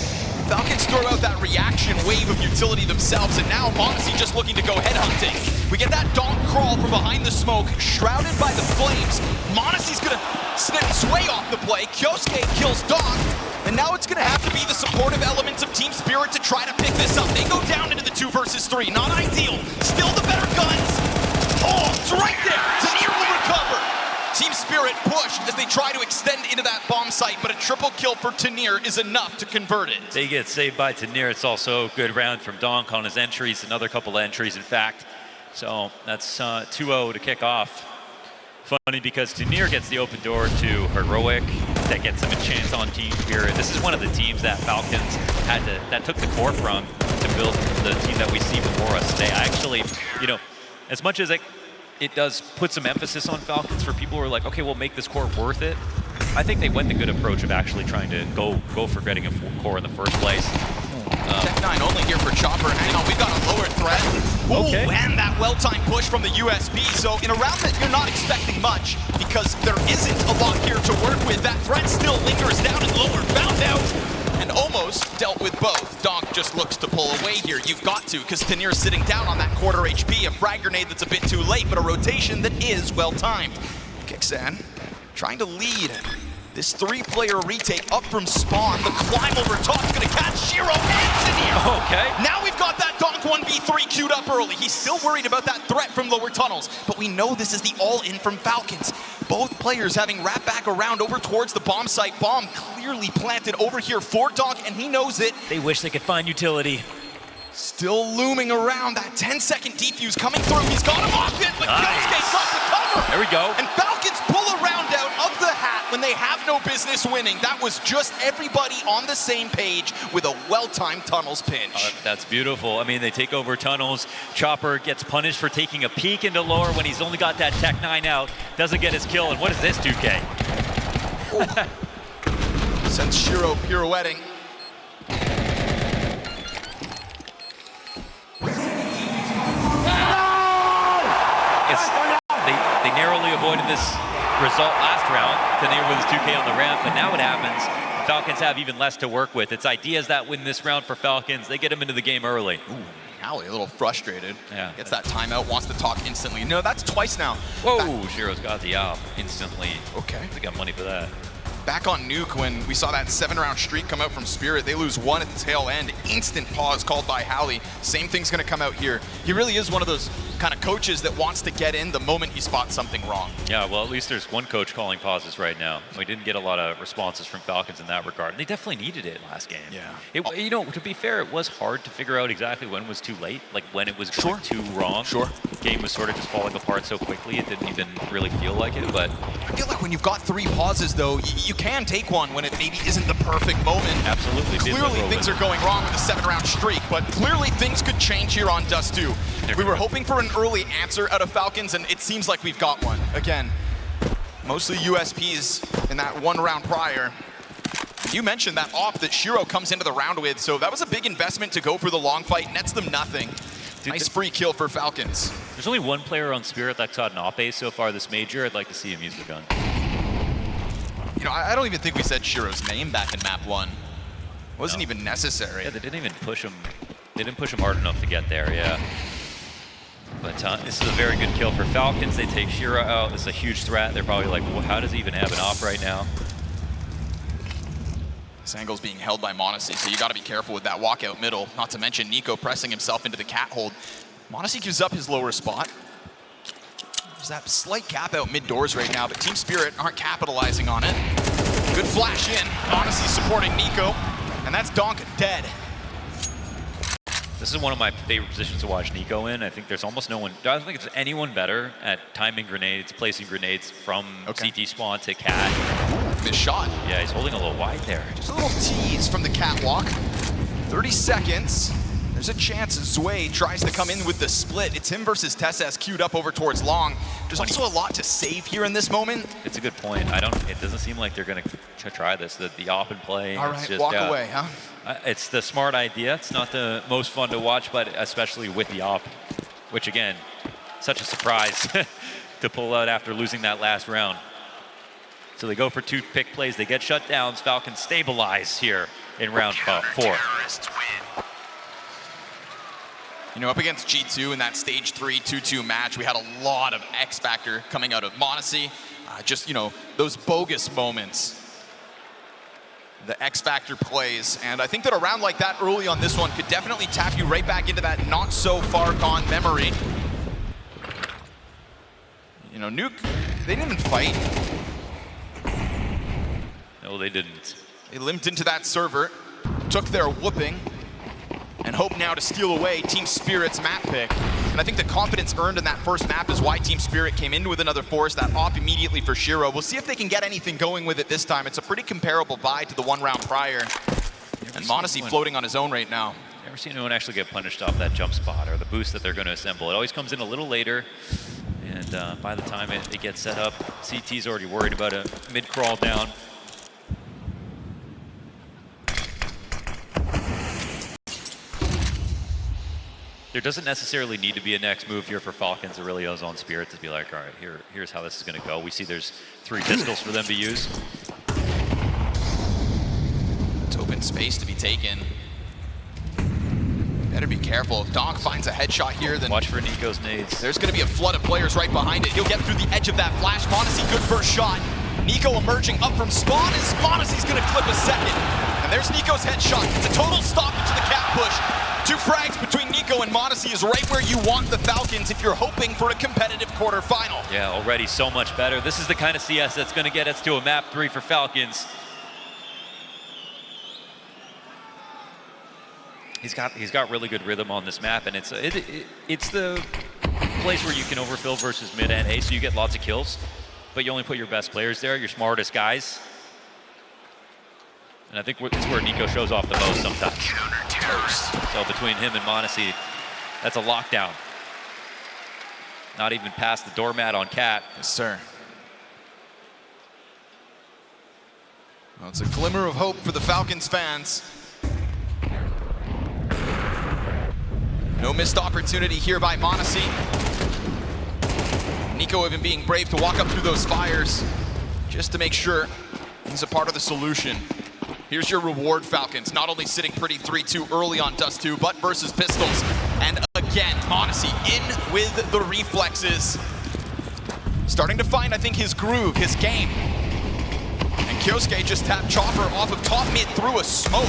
Falcons throw out that reaction wave of utility themselves, and now m0NESY just looking to go headhunting. We get that donk crawl from behind the smoke, shrouded by the flames. m0NESY's gonna sway off the play. Kyosuke kills donk, and now it's gonna have to be the supportive elements of Team Spirit to try to pick this up. They go down into the 2 versus 3. Not ideal. Still the better guns. Oh, it's right there. Tanir will recover. Team Spirit pushed as they try to extend into that bomb site, but a triple kill for Tanir is enough to convert it. They get saved by Tanir. It's also a good round from donk on his entries, another couple of entries, in fact. So that's 2-0 to kick off. Funny because Tanir gets the open door to Heroic. That gets him a chance on Team Spirit. This is one of the teams that Falcons that took the core from to build the team that we see before us today. I actually, you know, as much as it does put some emphasis on Falcons for people who are like, okay, we'll make this core worth it. I think they went the good approach of actually trying to go for getting a full core in the first place. Tech9 only here for Chopper. Hang on, we've got a lower threat. Ooh, Okay. And that well-timed push from the USB. So in a round that you're not expecting much, because there isn't a lot here to work with, that threat still lingers down and lower. Found out and almost dealt with both. Donk just looks to pull away here. You've got to, because Tanir's sitting down on that quarter HP. A frag grenade that's a bit too late, but a rotation that is well-timed. Kixan trying to lead this 3-player retake up from spawn. The climb over top is going to catch Shiro and Tanir. Okay. Now we've got that donk 1v3 queued up early. He's still worried about that threat from lower tunnels, but we know this is the all-in from Falcons. Both players having wrapped back around over towards the bomb site. Bomb clearly planted over here for donk, and he knows it. They wish they could find utility. Still looming around. That 10-second defuse coming through. He's got him off it, but Kyosuke's got the cover. There we go. And Falcons pull a round out of the hat when they have no business winning. That was just everybody on the same page with a well-timed tunnels pinch. That's beautiful. I mean, they take over tunnels. Chopper gets punished for taking a peek into lower when he's only got that Tech9 out. Doesn't get his kill. And what is this, 2K? Sends Shiro pirouetting. They narrowly avoided this result last round. Tanir wins 2K on the ramp, but now what happens? Falcons have even less to work with. It's ideas that win this round for Falcons. They get them into the game early. Ooh, Howie a little frustrated. Yeah. Gets that timeout, wants to talk instantly. No, that's twice now. Whoa, Shiro's got the op instantly. Okay. They got money for that. Back on Nuke, when we saw that 7-round streak come out from Spirit, they lose 1 at the tail end. Instant pause called by Howie. Same thing's gonna come out here. He really is one of those kind of coaches that wants to get in the moment he spots something wrong. Yeah, well, at least there's one coach calling pauses right now. We didn't get a lot of responses from Falcons in that regard. And they definitely needed it last game. Yeah. You know, to be fair, it was hard to figure out exactly when was too late, like when it was going too wrong. Sure. Game was sort of just falling apart so quickly, it didn't even really feel like it, but... I feel like when you've got 3 pauses, though, you can take one when it maybe isn't the perfect moment. Absolutely. Clearly things are going wrong with the 7-round streak, but clearly things could change here on Dust2. We were hoping for an early answer out of Falcons, and it seems like we've got one. Again, mostly USPs in that 1 round prior. You mentioned that op that Shiro comes into the round with, so that was a big investment to go for the long fight, nets them nothing. Dude, nice free kill for Falcons. There's only one player on Spirit that's got an op ace so far this major. I'd like to see him use the gun. You know, I don't even think we said Shiro's name back in map 1. Wasn't even necessary. Yeah, they didn't even push him. They didn't push him hard enough to get there, yeah. But this is a very good kill for Falcons. They take Shiro out. This is a huge threat. They're probably like, well, how does he even have an op right now? This angle's being held by m0NESY, so you got to be careful with that walkout middle. Not to mention Nico pressing himself into the cat hold. m0NESY gives up his lower spot. There's that slight cap out mid-doors right now, but Team Spirit aren't capitalizing on it. Good flash in. m0NESY supporting Nico, and that's donk dead. This is one of my favorite positions to watch Nico in. I think there's almost no one, I don't think there's anyone better at timing grenades, placing grenades from CT spawn to cat. Missed shot. Yeah, he's holding a little wide there. Just a little tease from the catwalk. 30 seconds. There's a chance Zwei tries to come in with the split. It's him versus Tessas queued up over towards long. There's also a lot to save here in this moment. It's a good point. It doesn't seem like they're going to try this. The op and play. All right, walk away, huh? It's the smart idea. It's not the most fun to watch, but especially with the op, which again, such a surprise. to pull out after losing that last round. So they go for 2 pick plays. They get shut downs. Falcons stabilize here in round 4. You know, up against G2 in that stage 3 2-2 match, we had a lot of X factor coming out of m0NESY. Just, you know, those bogus moments. The X factor plays. And I think that a round like that early on this one could definitely tap you right back into that not so far gone memory. You know, Nuke, they didn't even fight. No, they didn't. They limped into that server, took their whooping, and hope now to steal away Team Spirit's map pick. And I think the confidence earned in that first map is why Team Spirit came in with another force, that op immediately for Shiro. We'll see if they can get anything going with it this time. It's a pretty comparable buy to the 1 round prior. And m0NESY floating on his own right now. Never seen anyone actually get punished off that jump spot or the boost that they're going to assemble. It always comes in a little later. And by the time it gets set up, CT's already worried about a mid-crawl down. There doesn't necessarily need to be a next move here for Falcons. It really is on Spirit to be like, all right, here's how this is going to go. We see there's 3 pistols for them to use. It's open space to be taken. Better be careful. If donk finds a headshot here, then watch for NiKo's nades. There's going to be a flood of players right behind it. He'll get through the edge of that flash. m0NESY, good first shot. NiKo emerging up from spawn as m0NESY's going to clip a second. And there's NiKo's headshot. It's a total stop to the cap push. 2 frags between NiKo and m0NESY is right where you want the Falcons if you're hoping for a competitive quarterfinal. Yeah, already so much better. This is the kind of CS that's going to get us to a map 3 for Falcons. He's got really good rhythm on this map, and it's the place where you can overfill versus mid and A, so you get lots of kills, but you only put your best players there, your smartest guys. And I think it's where NiKo shows off the most sometimes. So between him and m0NESY, that's a lockdown. Not even past the doormat on Cat. Yes, sir. Well, it's a glimmer of hope for the Falcons fans. No missed opportunity here by m0NESY. NiKo even being brave to walk up through those fires just to make sure he's a part of the solution. Here's your reward, Falcons. Not only sitting pretty 3-2 early on Dust2, but versus pistols. And again, m0NESY in with the reflexes. Starting to find, I think, his groove, his game. And Kyosuke just tapped Chopper off of top mid through a smoke.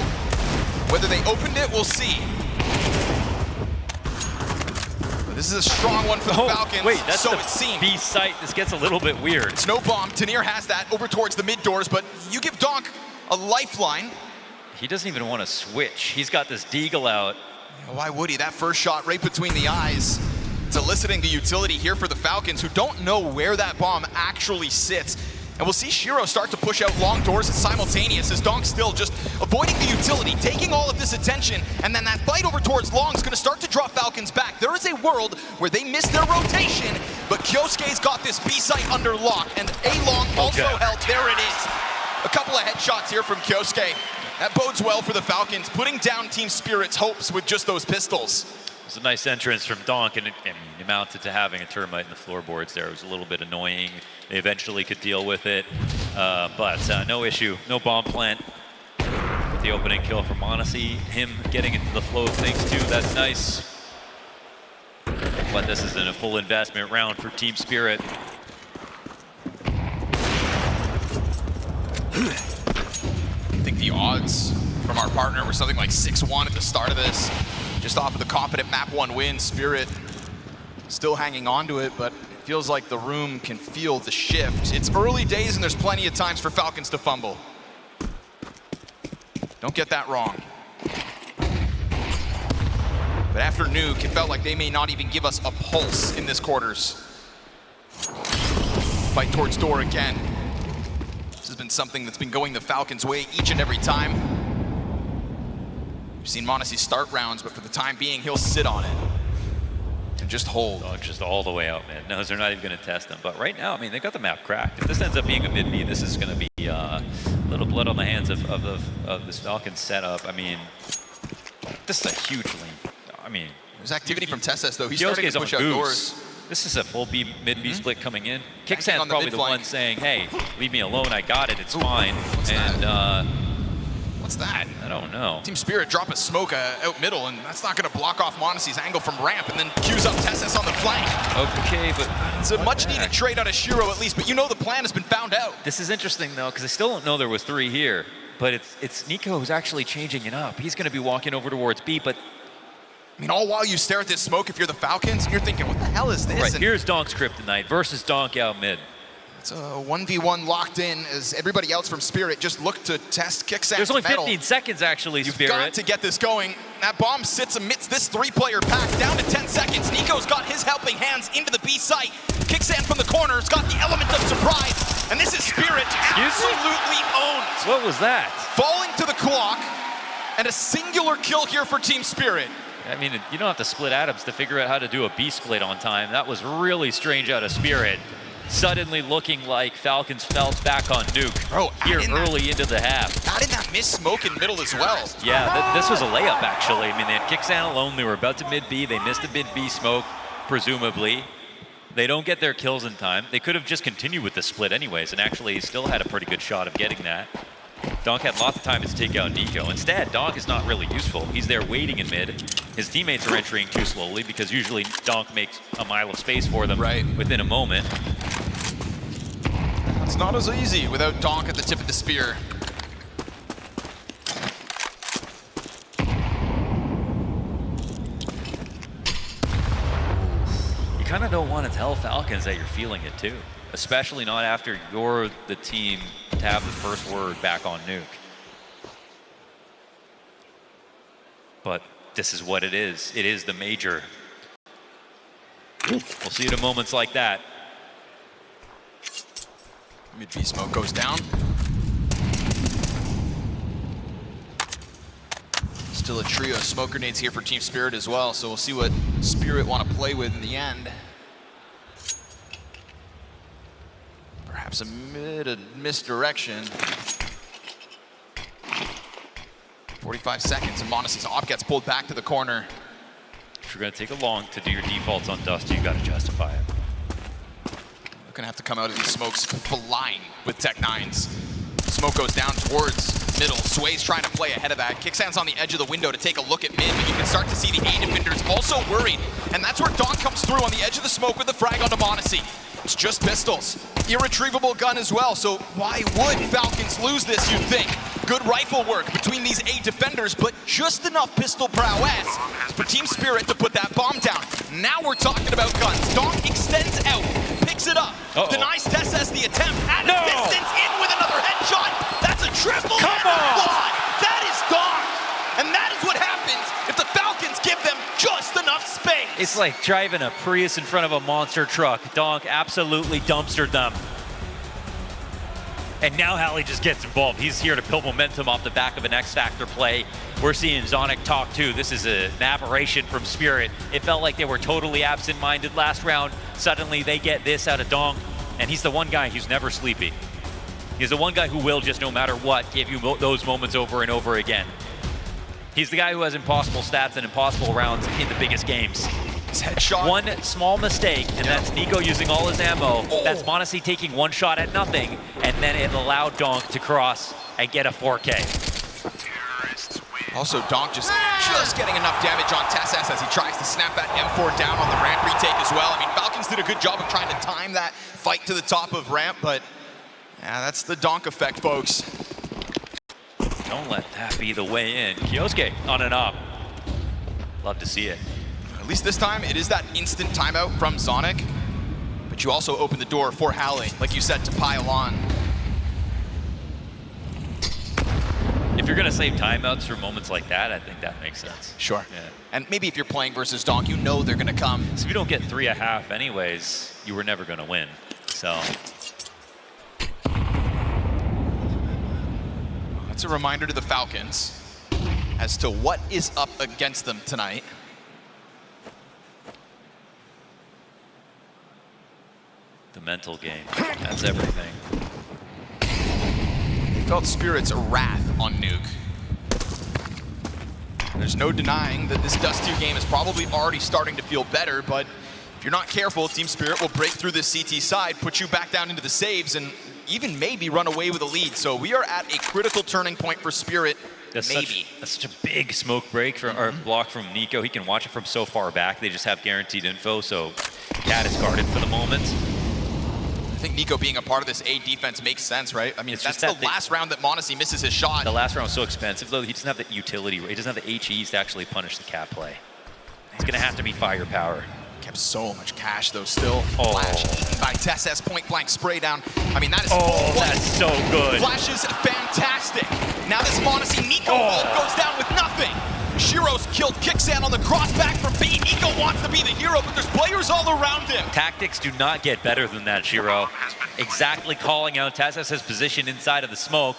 Whether they opened it, we'll see. This is a strong one for the Falcons. Wait, that's so the it seems. B site. This gets a little bit weird. Snow bomb. Tanir has that over towards the mid doors, but you give donk a lifeline. He doesn't even want to switch. He's got this deagle out. Why would he? That first shot right between the eyes. It's eliciting the utility here for the Falcons, who don't know where that bomb actually sits. And we'll see Shiro start to push out long doors simultaneous as donk still just avoiding the utility, taking all of this attention, and then that fight over towards long is going to start to draw Falcons back. There is a world where they miss their rotation, but Kyosuke's got this B site under lock, and A-long also held. There it is. A couple of headshots here from Kyosuke. That bodes well for the Falcons, putting down Team Spirit's hopes with just those pistols. It was a nice entrance from donk, and it amounted to having a termite in the floorboards there. It was a little bit annoying. They eventually could deal with it, but no issue, no bomb plant. With the opening kill from m0NESY, him getting into the flow of things too, that's nice. But this isn't a full investment round for Team Spirit. I think the odds from our partner were something like 6-1 at the start of this. Just off of the confident map 1 win, Spirit still hanging on to it, but it feels like the room can feel the shift. It's early days and there's plenty of times for Falcons to fumble. Don't get that wrong. But after Nuke, it felt like they may not even give us a pulse in this quarters. Fight towards door again. This has been something that's been going the Falcons' way each and every time. We've seen m0NESY start rounds, but for the time being, he'll sit on it and just hold. Oh, just all the way out, man. No, they're not even going to test them. But right now, I mean, they got the map cracked. If this ends up being a mid-B, this is going to be a little blood on the hands of this Falcons setup. I mean, this is a huge lead. I mean, there's activity from Tesses, though. He's starting to push out doors. This is a full mid-B split coming in. Kicksan's on the probably the mid-flank. one saying, hey, leave me alone, I got it, it's fine. What's What's that? I don't know. Team Spirit drop a smoke out middle, and that's not going to block off Monacy's angle from ramp, and then queues up Tessus on the flank. Okay, but It's a much-needed trade out of Shiro at least, but you know the plan has been found out. this is interesting though, because I still don't know there was 3 here. But it's Nico who's actually changing it up. He's going to be walking over towards B, but I mean, all while you stare at this smoke, if you're the Falcons, you're thinking, what the hell is this? right, And here's Donk's Kryptonite versus Donk out mid. it's a 1v1 locked in as everybody else from Spirit just look to test Kicksan's There's only metal. 15 seconds actually, You've Spirit. got to get this going. That bomb sits amidst this 3-player pack down to 10 seconds. Nico's got his helping hands into the B site. Kicksan from the corner has got the element of surprise. And this is Spirit absolutely owned. What was that? Falling to the clock and a singular kill here for Team Spirit. I mean, you don't have to split atoms to figure out how to do a B split on time. That was really strange out of Spirit. Suddenly looking like Falcons felt back on Nuke Bro, here add in early into the half. Add in that missed smoke in middle as well. Yeah, this was a layup actually. I mean, they had Kicksan alone. They were about to mid-B. They missed a mid-B smoke, presumably. They don't get their kills in time. They could have just continued with the split anyways, and actually still had a pretty good shot of getting that. Donk had lots of time to take out Nico. Instead, Donk is not really useful. He's there waiting in mid. His teammates are entering too slowly because usually Donk makes a mile of space for them within a moment. It's not as easy without Donk at the tip of the spear. You kind of don't want to tell Falcons that you're feeling it too, especially not after you're the team to have the first word back on Nuke. But this is what it is. It is the major. We'll see it in moments like that. Mid-B smoke goes down. Still a trio of smoke grenades here for Team Spirit as well, so we'll see what Spirit want to play with in the end. Perhaps a misdirection. 45 seconds, and Monacy's op gets pulled back to the corner. If you're going to take a long to do your defaults on Dust, you got to justify it. They're gonna have to come out of these smokes flying with Tech 9s. Smoke goes down towards middle. Sway's trying to play ahead of that. Kicksan's on the edge of the window to take a look at mid, but you can start to see the A defenders also worried. And that's where Donk comes through on the edge of the smoke with the frag onto Monacy. It's just pistols. Irretrievable gun as well, so why would Falcons lose this, you'd think? Good rifle work between these A defenders, but just enough pistol prowess for Team Spirit to put that bomb down. Now we're talking about guns. Donk extends out, picks it up, denies Tessus the attempt, at a distance, in with another headshot. That's a triple quad. That is Donk, and that is what happens if the Falcons give them just enough space. It's like driving a Prius in front of a monster truck. Donk absolutely dumpstered them. And now Halley just gets involved. He's here to build momentum off the back of an X-Factor play. We're seeing Zonic talk too. This is an aberration from Spirit. It felt like they were totally absent-minded last round. Suddenly they get this out of Donk, and he's the one guy who's never sleepy. He's the one guy who will just, no matter what, give you those moments over and over again. He's the guy who has impossible stats and impossible rounds in the biggest games. His headshot. One small mistake, and that's Nico using all his ammo. That's Monacy taking one shot at nothing, and then it allowed Donk to cross and get a 4K. Also, Donk just getting enough damage on Tessus as he tries to snap that M4 down on the ramp retake as well. I mean, Falcons did a good job of trying to time that fight to the top of ramp, but yeah, that's the Donk effect, folks. Don't let that be the way in. Kioske on and up. Love to see it. At least this time, it is that instant timeout from Zonic, but you also open the door for Halley, like you said, to pile on. If you're gonna save timeouts for moments like that, I think that makes sense. Sure. Yeah. And maybe if you're playing versus Donk, you know they're gonna come. So if you don't get 3.5 anyways, you were never gonna win. So. That's a reminder to the Falcons as to what is up against them tonight. The mental game, that's everything. They felt Spirit's wrath on Nuke. There's no denying that this Dust2 game is probably already starting to feel better, but If you're not careful, Team Spirit will break through this CT side, put you back down into the saves, and even maybe run away with a lead. So we are at a critical turning point for Spirit. That's maybe. That's such a big smoke break from, or block from Nico. He can watch it from so far back. They just have guaranteed info, so Cat is guarded for the moment. I think Nico being a part of this A defense makes sense, right? I mean, It's that's just the last round that Monacy misses his shot. The last round was so expensive, though. He doesn't have the utility. He doesn't have the HEs to actually punish the Cat play. It's going to have to be firepower. Kept so much cash, though, still. Oh. Flash eaten by TSS point-blank spray down. I mean, that is Oh, full play. that's so good. Flash is fantastic. Now this Monacy Nico ult goes down with nothing. Shiro's killed Kicksan on the crossback from B. Nico wants to be the hero, but there's players all around him. Tactics do not get better than that, Shiro. Exactly calling out TSS's position inside of the smoke.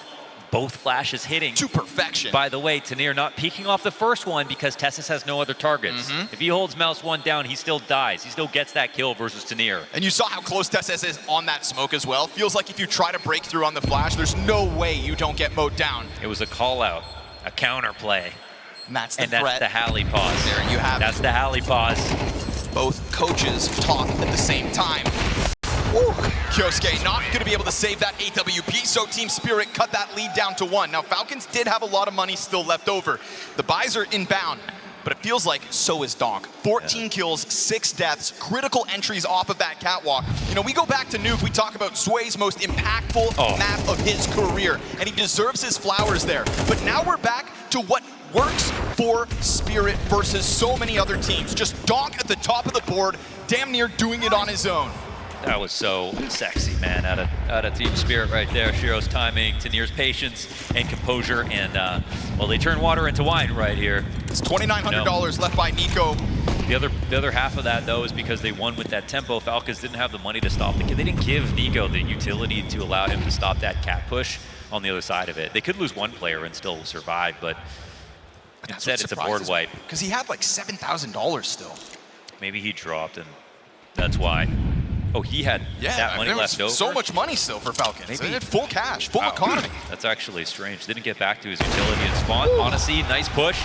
Both flashes hitting. To perfection. By the way, Tanir not peeking off the first one because Tessis has no other targets. If he holds Mouse 1 down, he still dies. He still gets that kill versus Tanir. And you saw how close TSS is on that smoke as well. Feels like if you try to break through on the flash, there's no way you don't get mowed down. It was a call out, a counter play. And that's the And threat. that's the Halley pause. There you have That's it. the Halley pause. Both coaches talk at the same time. Woo. Kyosuke not going to be able to save that AWP, so Team Spirit cut that lead down to 1. Now, Falcons did have a lot of money still left over. The buys are inbound, but it feels like so is Donk. 14 kills, 6 deaths, critical entries off of that catwalk. You know, we go back to Nuke, we talk about Sway's most impactful map of his career, and he deserves his flowers there. But now we're back to what works for Spirit versus so many other teams. Just Donk at the top of the board, damn near doing it on his own. That was so sexy, man, out of Team Spirit right there. Shiro's timing, Tanir's patience and composure, and well, they turn water into wine right here. It's $2,900 left by Nico. The other half of that, though, is because they won with that tempo. Falcons didn't have the money to stop. They didn't give Nico the utility to allow him to stop that cat push on the other side of it. They could lose one player and still survive, but instead it's a board wipe. Because he had like $7,000 still. Maybe he dropped, and that's why. Oh, he had that money left over? So much money still for Falcons. Maybe. They had full cash, full economy. That's actually strange. Didn't get back to his utility and spawn. Monacy, nice push.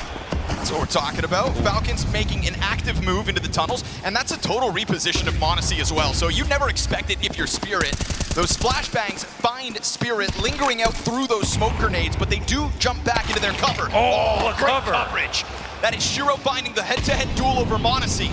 That's what we're talking about. Falcons making an active move into the tunnels, and that's a total reposition of Monacy as well. So you'd never expect it if you're Spirit. Those flashbangs find Spirit lingering out through those smoke grenades, but they do jump back into their cover. Oh, great cover. coverage. That is Shiro finding the head-to-head duel over Monacy.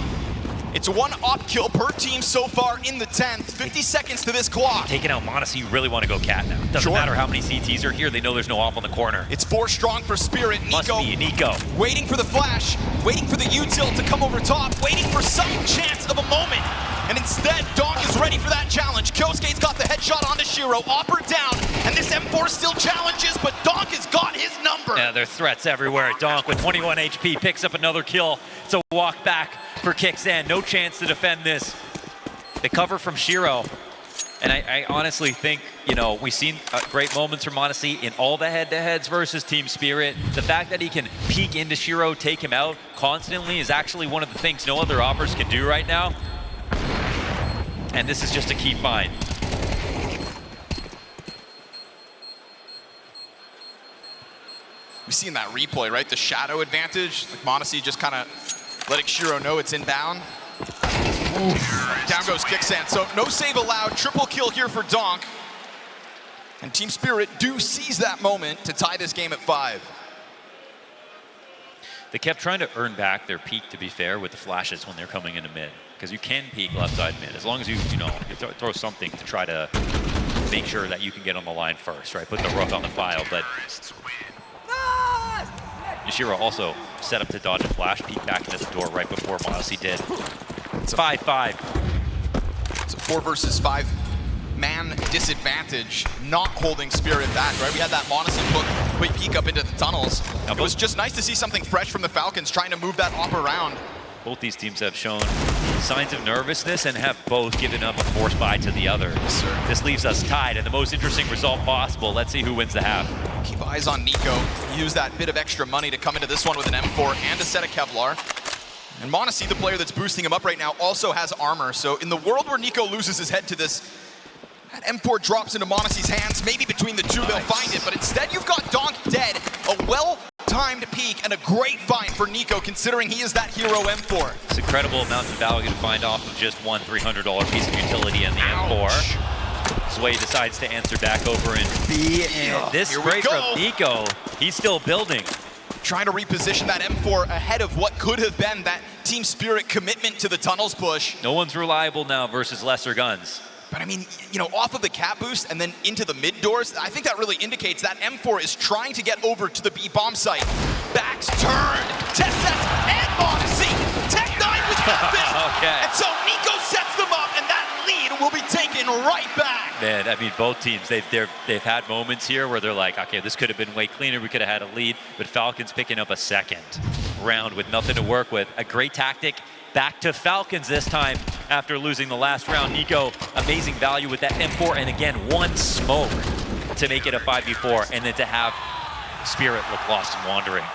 It's one op kill per team so far in the 10th. 50 seconds to this clock. Taking out Monacy, you really want to go cat now. Doesn't matter how many CTs are here, they know there's no op on the corner. It's 4 strong for Spirit. Must be Nico. Waiting for the flash, waiting for the util to come over top, waiting for some chance of a moment. And instead, Donk is ready for that challenge. Kyosuke's got the headshot onto Shiro, opper down, and this M4 still challenges, but Donk has got his number. Yeah, there are threats everywhere. Donk with 21 HP picks up another kill. It's a walk back for Kicksan. No chance to defend this. The cover from Shiro. And I honestly think, you know, we've seen great moments from Monacy in all the head-to-heads versus Team Spirit. The fact that he can peek into Shiro, take him out constantly is actually one of the things no other operators can do right now. And this is just a key find. We've seen that replay, right? The shadow advantage. Like Monacy just kind of letting Shiro know it's inbound. Down goes Kicksan. So no save allowed. Triple kill here for Donk. And Team Spirit do seize that moment to tie this game at 5. They kept trying to earn back their peak, to be fair, with the flashes when they're coming into mid. Because you can peek left side mid, as long as you throw something to try to make sure that you can get on the line first, right? Put the rook on the file, but Yashiro also set up to dodge a flash, peek back into the door right before Monacy did. It's 5-5. It's a 4 versus 5 man disadvantage, not holding Spirit back, right? We had that Monacy quick peek up into the tunnels. It was just nice to see something fresh from the Falcons trying to move that op around. Both these teams have shown signs of nervousness and have both given up a force buy to the other. Yes, sir. This leaves us tied and the most interesting result possible. Let's see who wins the half. Keep eyes on Nico. Use that bit of extra money to come into this one with an M4 and a set of Kevlar. And Monacy, the player that's boosting him up right now, also has armor. So in the world where Nico loses his head to this, that M4 drops into Monacy's hands. Maybe between the two they'll find it, but instead you've got Donk dead. A well timed peek and a great find for Nico, considering he is that hero M4. It's incredible amounts of value to find off of just one $300 piece of utility in the M4. Sway decides to answer back over and this spray from Nico. He's still building. Trying to reposition that M4 ahead of what could have been that Team Spirit commitment to the tunnels push. No one's reliable now versus lesser guns. But I mean, you know, off of the cap boost and then into the mid doors, I think that really indicates that M4 is trying to get over to the B bomb site. Backs turned, Tessess and Monacy. Tech9 was nothing. Okay. And so Nico sets them up, and that lead will be taken right back. Man, I mean, both teams, they've had moments here where they're like, okay, this could have been way cleaner. We could have had a lead, but Falcons picking up a second round with nothing to work with. A great tactic. Back to Falcons this time after losing the last round. Nico, amazing value with that M4, and again, one smoke to make it a 5v4, and then to have Spirit look lost and wandering.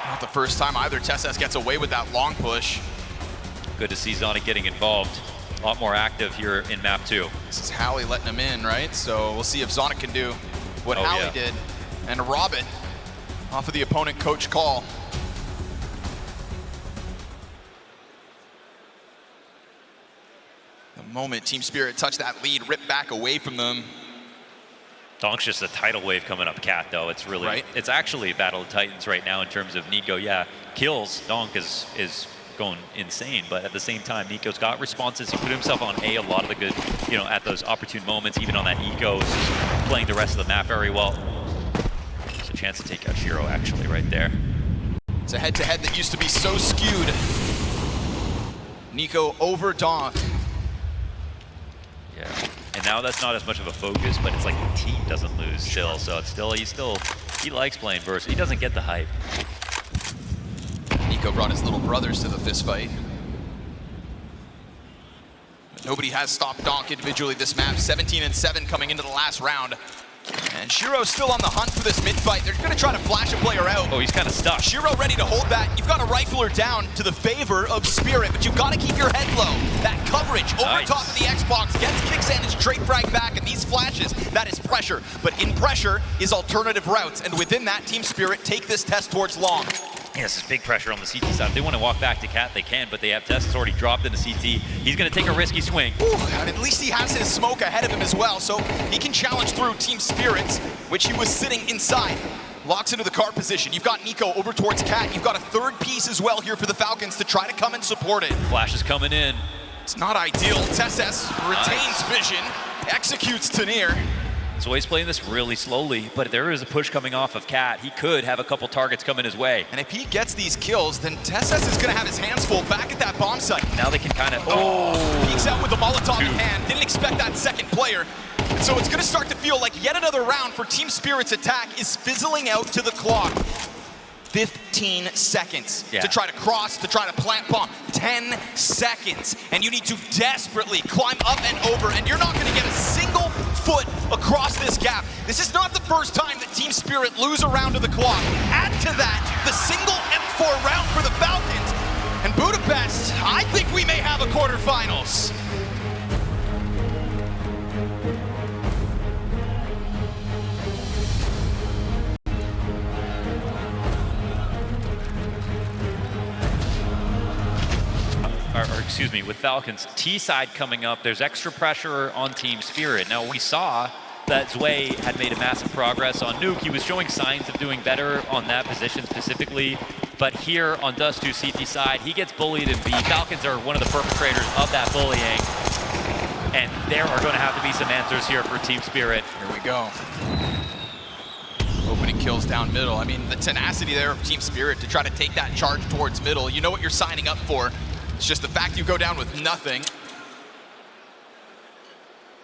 Not the first time either. Tessess gets away with that long push. Good to see Zonic getting involved. A lot more active here in map 2. This is Hallie letting him in, right? So we'll see if Zonic can do what Hallie did and rob it off of the opponent coach call. The moment Team Spirit touched that lead, ripped back away from them. Donk's just a tidal wave coming up Cat, though. It's really, it's actually a battle of titans right now in terms of Nico. Yeah, kills. Donk is going insane, but at the same time, Nico's got responses. He put himself on A lot of the good, you know, at those opportune moments, even on that eco, playing the rest of the map very well. There's a chance to take out Shiro, actually, right there. It's a head-to-head that used to be so skewed. Nico over Donk. Yeah, and now that's not as much of a focus, but it's like the team doesn't lose still, so it's still, he likes playing versus. He doesn't get the hype. Nico brought his little brothers to the fist fight. But nobody has stopped Donk individually this map. 17-7 coming into the last round. And Shiro's still on the hunt for this mid-fight. They're going to try to flash a player out. Oh, he's kind of stuck. Shiro ready to hold that. You've got to rifle her down to the favor of Spirit, but you've got to keep your head low. That coverage over top of the Xbox gets Kicksand and straight frag back, and these flashes, that is pressure. But in pressure is alternative routes, and within that, Team Spirit take this test towards long. Yeah, this is big pressure on the CT side. If they want to walk back to Cat, they can, but they have Tess already dropped in the CT. He's going to take a risky swing. Ooh, and at least he has his smoke ahead of him as well, so he can challenge through Team Spirit's, which he was sitting inside. Locks into the car position. You've got Nico over towards Cat. You've got a third piece as well here for the Falcons to try to come and support it. Flash is coming in. It's not ideal. Tessess retains vision, executes Tanir. So he's playing this really slowly, but there is a push coming off of Cat. He could have a couple targets coming his way. And if he gets these kills, then Tessess is going to have his hands full back at that bomb site. Now they can kind of, peeks out with a Molotov in hand. Didn't expect that second player. And so it's going to start to feel like yet another round for Team Spirit's attack is fizzling out to the clock. 15 seconds to try to cross, to try to plant bomb. 10 seconds. And you need to desperately climb up and over, and you're not going to get a single foot across this gap. This is not the first time that Team Spirit lose a round to the clock. Add to that the single M4 round for the Falcons. And Budapest, I think we may have a quarterfinals. Or excuse me, with Falcons, T side coming up, there's extra pressure on Team Spirit. Now we saw that Zwei had made a massive progress on Nuke. He was showing signs of doing better on that position specifically, but here on Dust2 CT side, he gets bullied in B. Falcons are one of the perpetrators of that bullying, and there are going to have to be some answers here for Team Spirit. Here we go. Opening kills down middle. I mean, the tenacity there of Team Spirit to try to take that charge towards middle. You know what you're signing up for. It's just the fact you go down with nothing.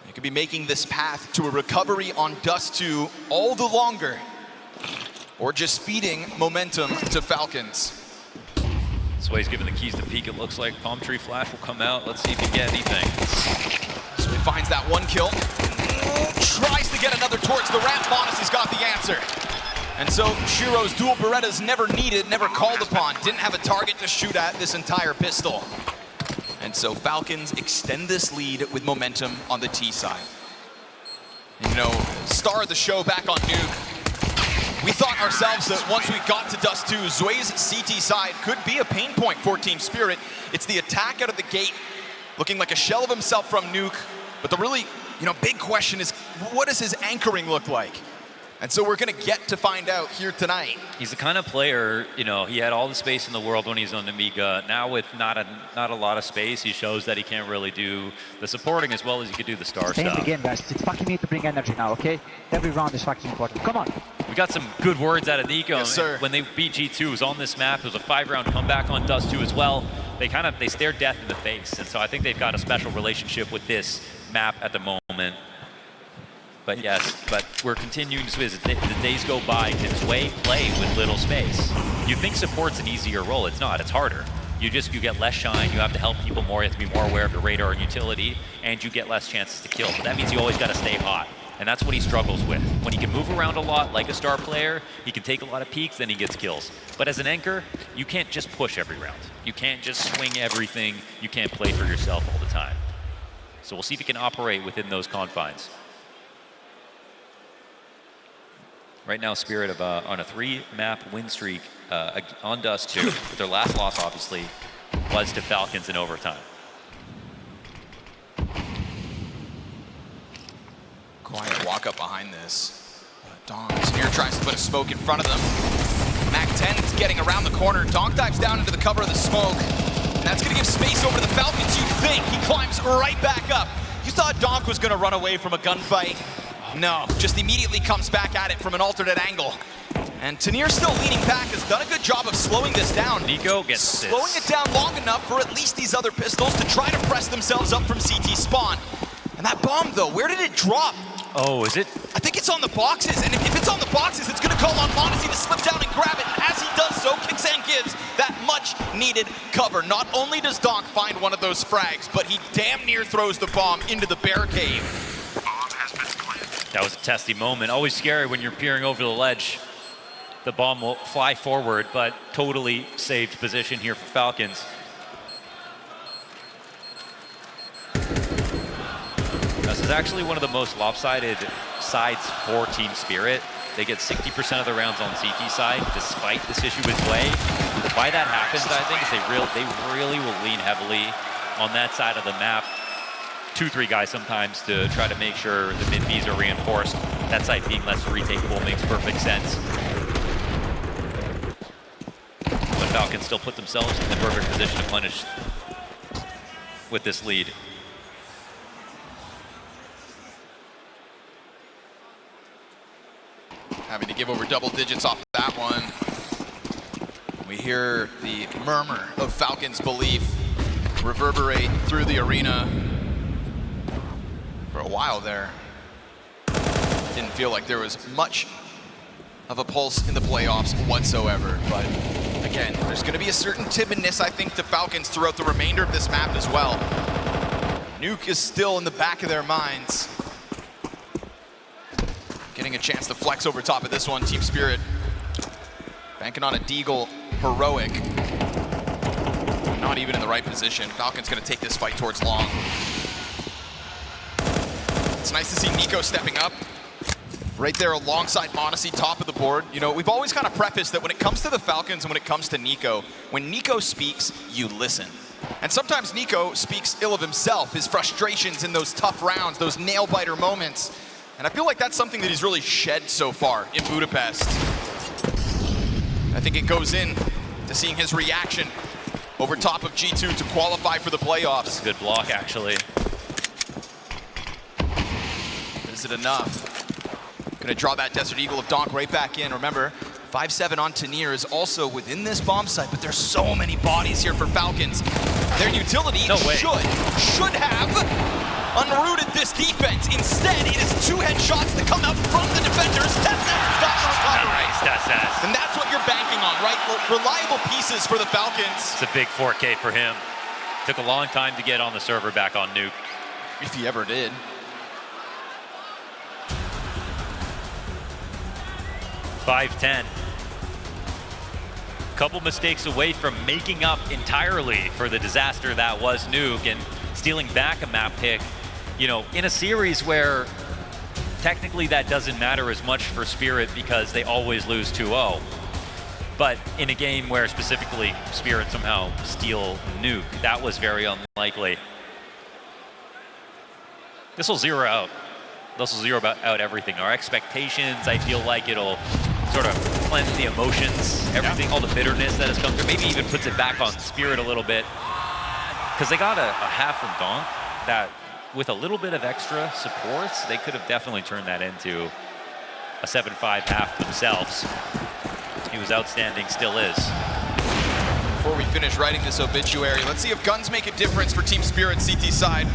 You could be making this path to a recovery on Dust2 all the longer, or just feeding momentum to Falcons. Zwei's given the keys to peek, it looks like. Palm tree flash will come out. Let's see if he can get anything. So he finds that one kill. Tries to get another towards the ramp. Monacy's got the answer. And so Shiro's dual Berettas never needed, never called upon. Didn't have a target to shoot at this entire pistol. And so Falcons extend this lead with momentum on the T side. You know, star of the show back on Nuke. We thought ourselves that once we got to Dust 2, Zway's CT side could be a pain point for Team Spirit. It's the attack out of the gate, looking like a shell of himself from Nuke. But the really, big question is, what does his anchoring look like? And so we're going to get to find out here tonight. He's the kind of player, he had all the space in the world when he's on Amiga. Now with not a lot of space, he shows that he can't really do the supporting as well as he could do the star Stay in stuff. the game, guys. It's fucking me to bring energy now, okay? Every round is fucking important. Come on. We got some good words out of Nico. Yes, sir. When they beat G2, it was on this map. It was a 5-round comeback on Dust 2 as well. They stared death in the face. And so I think they've got a special relationship with this map at the moment. But yes, we're continuing to as the days go by. Can Zway play with little space? You think support's an easier role? It's not. It's harder. You get less shine. You have to help people more. You have to be more aware of your radar and utility, and you get less chances to kill. But that means you always got to stay hot, and that's what he struggles with. When he can move around a lot like a star player, he can take a lot of peeks, then he gets kills. But as an anchor, you can't just push every round. You can't just swing everything. You can't play for yourself all the time. So we'll see if he can operate within those confines. Right now, Spirit on a 3-map win streak on Dust 2. But their last loss, obviously, was to Falcons in overtime. Quiet walk up behind this. Donk here tries to put a smoke in front of them. Mac 10's getting around the corner. Donk dives down into the cover of the smoke. And that's going to give space over to the Falcons, you'd think. He climbs right back up. You thought Donk was going to run away from a gunfight. No, just immediately comes back at it from an alternate angle. And Tanir, still leaning back, has done a good job of slowing this down. Nico gets slowing it down long enough for at least these other pistols to try to press themselves up from CT spawn. And that bomb, though, where did it drop? Oh, is it? I think it's on the boxes, and if it's on the boxes, it's going to call on m0NESY to slip down and grab it. As he does so, Kixan gives that much-needed cover. Not only does Donk find one of those frags, but he damn near throws the bomb into the bear cave. That was a testy moment. Always scary when you're peering over the ledge. The bomb will fly forward, but totally saved position here for Falcons. This is actually one of the most lopsided sides for Team Spirit. They get 60% of the rounds on CT side, despite this issue with Zway. Why that happens, I think, is they really will lean heavily on that side of the map. 2-3 guys sometimes to try to make sure the mid-Bs are reinforced. That side being less retakeable makes perfect sense. But Falcons still put themselves in the perfect position to punish with this lead. Having to give over double digits off that one. We hear the murmur of Falcons' belief reverberate through the arena. For a while there, didn't feel like there was much of a pulse in the playoffs whatsoever. But again, there's going to be a certain timidness, I think, to Falcons throughout the remainder of this map as well. Nuke is still in the back of their minds. Getting a chance to flex over top of this one. Team Spirit banking on a Deagle heroic. Not even in the right position. Falcons going to take this fight towards long. It's nice to see Nico stepping up. Right there alongside m0NESY, top of the board. We've always kind of prefaced that when it comes to the Falcons and when it comes to Nico, when Nico speaks, you listen. And sometimes Nico speaks ill of himself, his frustrations in those tough rounds, those nail-biter moments. And I feel like that's something that he's really shed so far in Budapest. I think it goes in to seeing his reaction over top of G2 to qualify for the playoffs. That's a good block, actually. Is it enough? Gonna draw that Desert Eagle of Donk right back in. Remember, 5-7 on Tanir is also within this bomb site, but there's so many bodies here for Falcons. Their utility should have unrooted this defense. Instead, it is 2 headshots that come out from the defenders. Dust2's got the recovery. Nice, Dust2. And that's what you're banking on, right? Reliable pieces for the Falcons. It's a big 4K for him. Took a long time to get on the server back on Nuke. If he ever did. $5-10. Couple mistakes away from making up entirely for the disaster that was Nuke and stealing back a map pick. In a series where technically that doesn't matter as much for Spirit because they always lose 2-0. But in a game where specifically Spirit somehow steal Nuke, that was very unlikely. This will zero out. This will zero out everything. Our expectations, I feel like it'll sort of cleanse the emotions, everything, all the bitterness that has come through. Maybe even puts it back on Spirit a little bit. Because they got a half from Donk that, with a little bit of extra supports, they could have definitely turned that into a 7-5 half themselves. He was outstanding, still is. Before we finish writing this obituary, let's see if guns make a difference for Team Spirit CT side.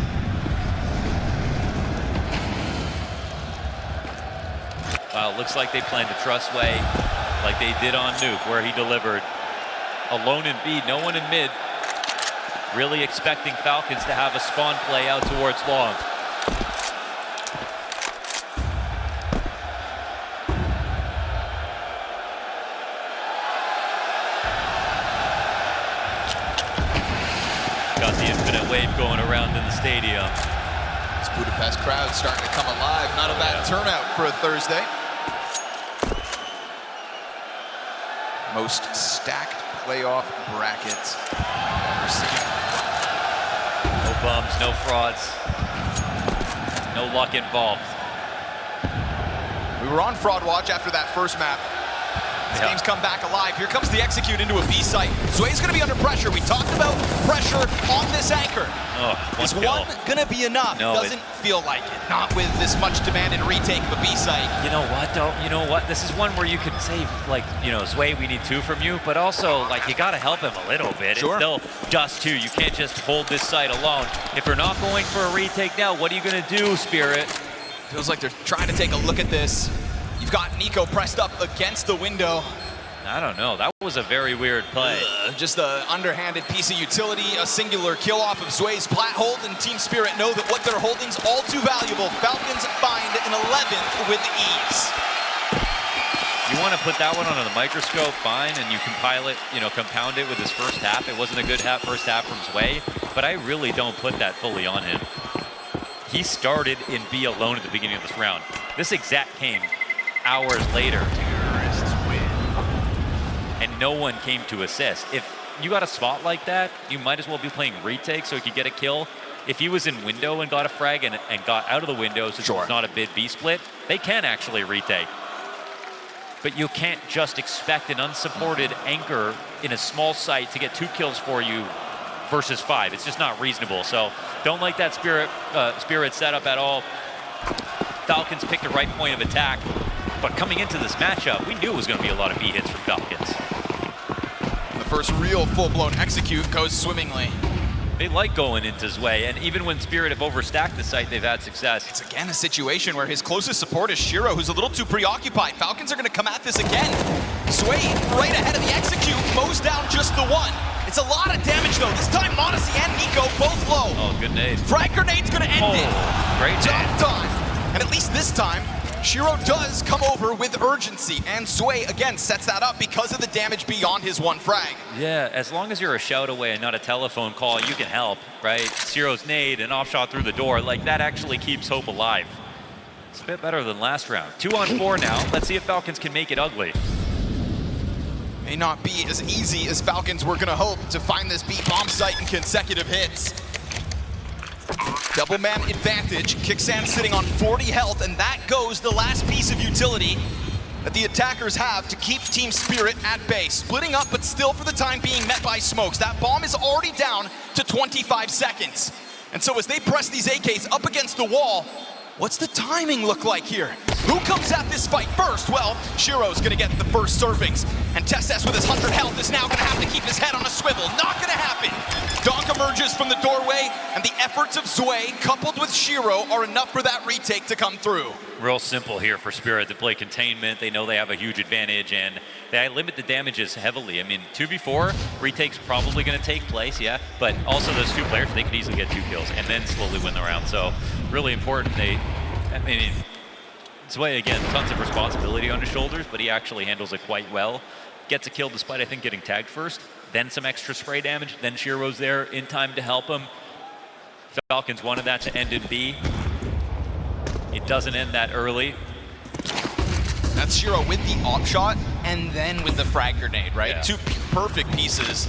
Well, it looks like they plan to trust Way like they did on Nuke, where he delivered alone in B, no one in mid. Really expecting Falcons to have a spawn play out towards long. Got the infinite wave going around in the stadium. This Budapest crowd starting to come alive. Not a bad turnout for a Thursday. Most stacked playoff brackets I've ever seen. No bums, no frauds, no luck involved. We were on fraud watch after that first map. This game's come back alive. Here comes the execute into a B site. Zway's gonna be under pressure. We talked about pressure on this anchor. Oh, Is one gonna be enough? No, Doesn't feel like it. Not with this much demanded retake of a B site. You know what, though? You know what? This is one where you could say, like, you know, Zway, we need 2 from you, but also, like, you gotta help him a little bit. Sure. It's still Dust2. You can't just hold this site alone. If you're not going for a retake now, what are you gonna do, Spirit? Feels like they're trying to take a look at this. You've got Nico pressed up against the window. I don't know. That was a very weird play. Just an underhanded piece of utility, a singular kill off of Zway's plat hold, and Team Spirit know that what they're holding's all too valuable. Falcons find an 11th with ease. You want to put that one under the microscope, fine, and you compile it, you know, compound it with his first half. It wasn't a good first half from Zway, but I really don't put that fully on him. He started in B alone at the beginning of this round. This exact came hours later. And no one came to assist. If you got a spot like that, you might as well be playing retake so he could get a kill. If he was in window and got a frag and got out of the window since it's not a bid B split, they can actually retake. But you can't just expect an unsupported anchor in a small site to get 2 kills for you versus 5. It's just not reasonable. So don't like that Spirit setup at all. Falcons picked the right point of attack. But coming into this matchup, we knew it was going to be a lot of B hits from Falcons. The first real full-blown execute goes swimmingly. They like going into Zway, and even when Spirit have overstacked the site, they've had success. It's again a situation where his closest support is Shiro, who's a little too preoccupied. Falcons are going to come at this again. Zway right ahead of the execute, mows down just the one. It's a lot of damage though. This time Monacy and Nico both low. Oh, good nade. Frag grenade's going to end it. Great Job done. And at least this time, Shiro does come over with urgency, and Zway again sets that up because of the damage beyond his 1 frag. Yeah, as long as you're a shout away and not a telephone call, you can help, right? Shiro's nade and off shot through the door, like that actually keeps hope alive. It's a bit better than last round. 2 on 4 now. Let's see if Falcons can make it ugly. May not be as easy as Falcons were gonna hope to find this B bomb site in consecutive hits. Double man advantage, Kicksand sitting on 40 health, and that goes the last piece of utility that the attackers have to keep Team Spirit at bay. Splitting up, but still for the time being met by smokes. That bomb is already down to 25 seconds. And so as they press these AKs up against the wall, what's the timing look like here? Who comes at this fight first? Well, Shiro's gonna get the first servings, and Tesses with his 100 health is now gonna have to keep his head on a swivel. Not gonna happen. Donk emerges from the doorway, and the efforts of Zway coupled with Shiro are enough for that retake to come through. Real simple here for Spirit to play containment. They know they have a huge advantage, and they limit the damages heavily. I mean, 2v4, retake's probably going to take place, yeah, but also those 2 players, they could easily get 2 kills and then slowly win the round. So really important. I mean, Zway, again, tons of responsibility on his shoulders, but he actually handles it quite well. Gets a kill despite, I think, getting tagged first, then some extra spray damage, then Shiro's there in time to help him. Falcons wanted that to end in B. It doesn't end that early. That's Shiro with the op shot and then with the frag grenade, right? Yeah. Two perfect pieces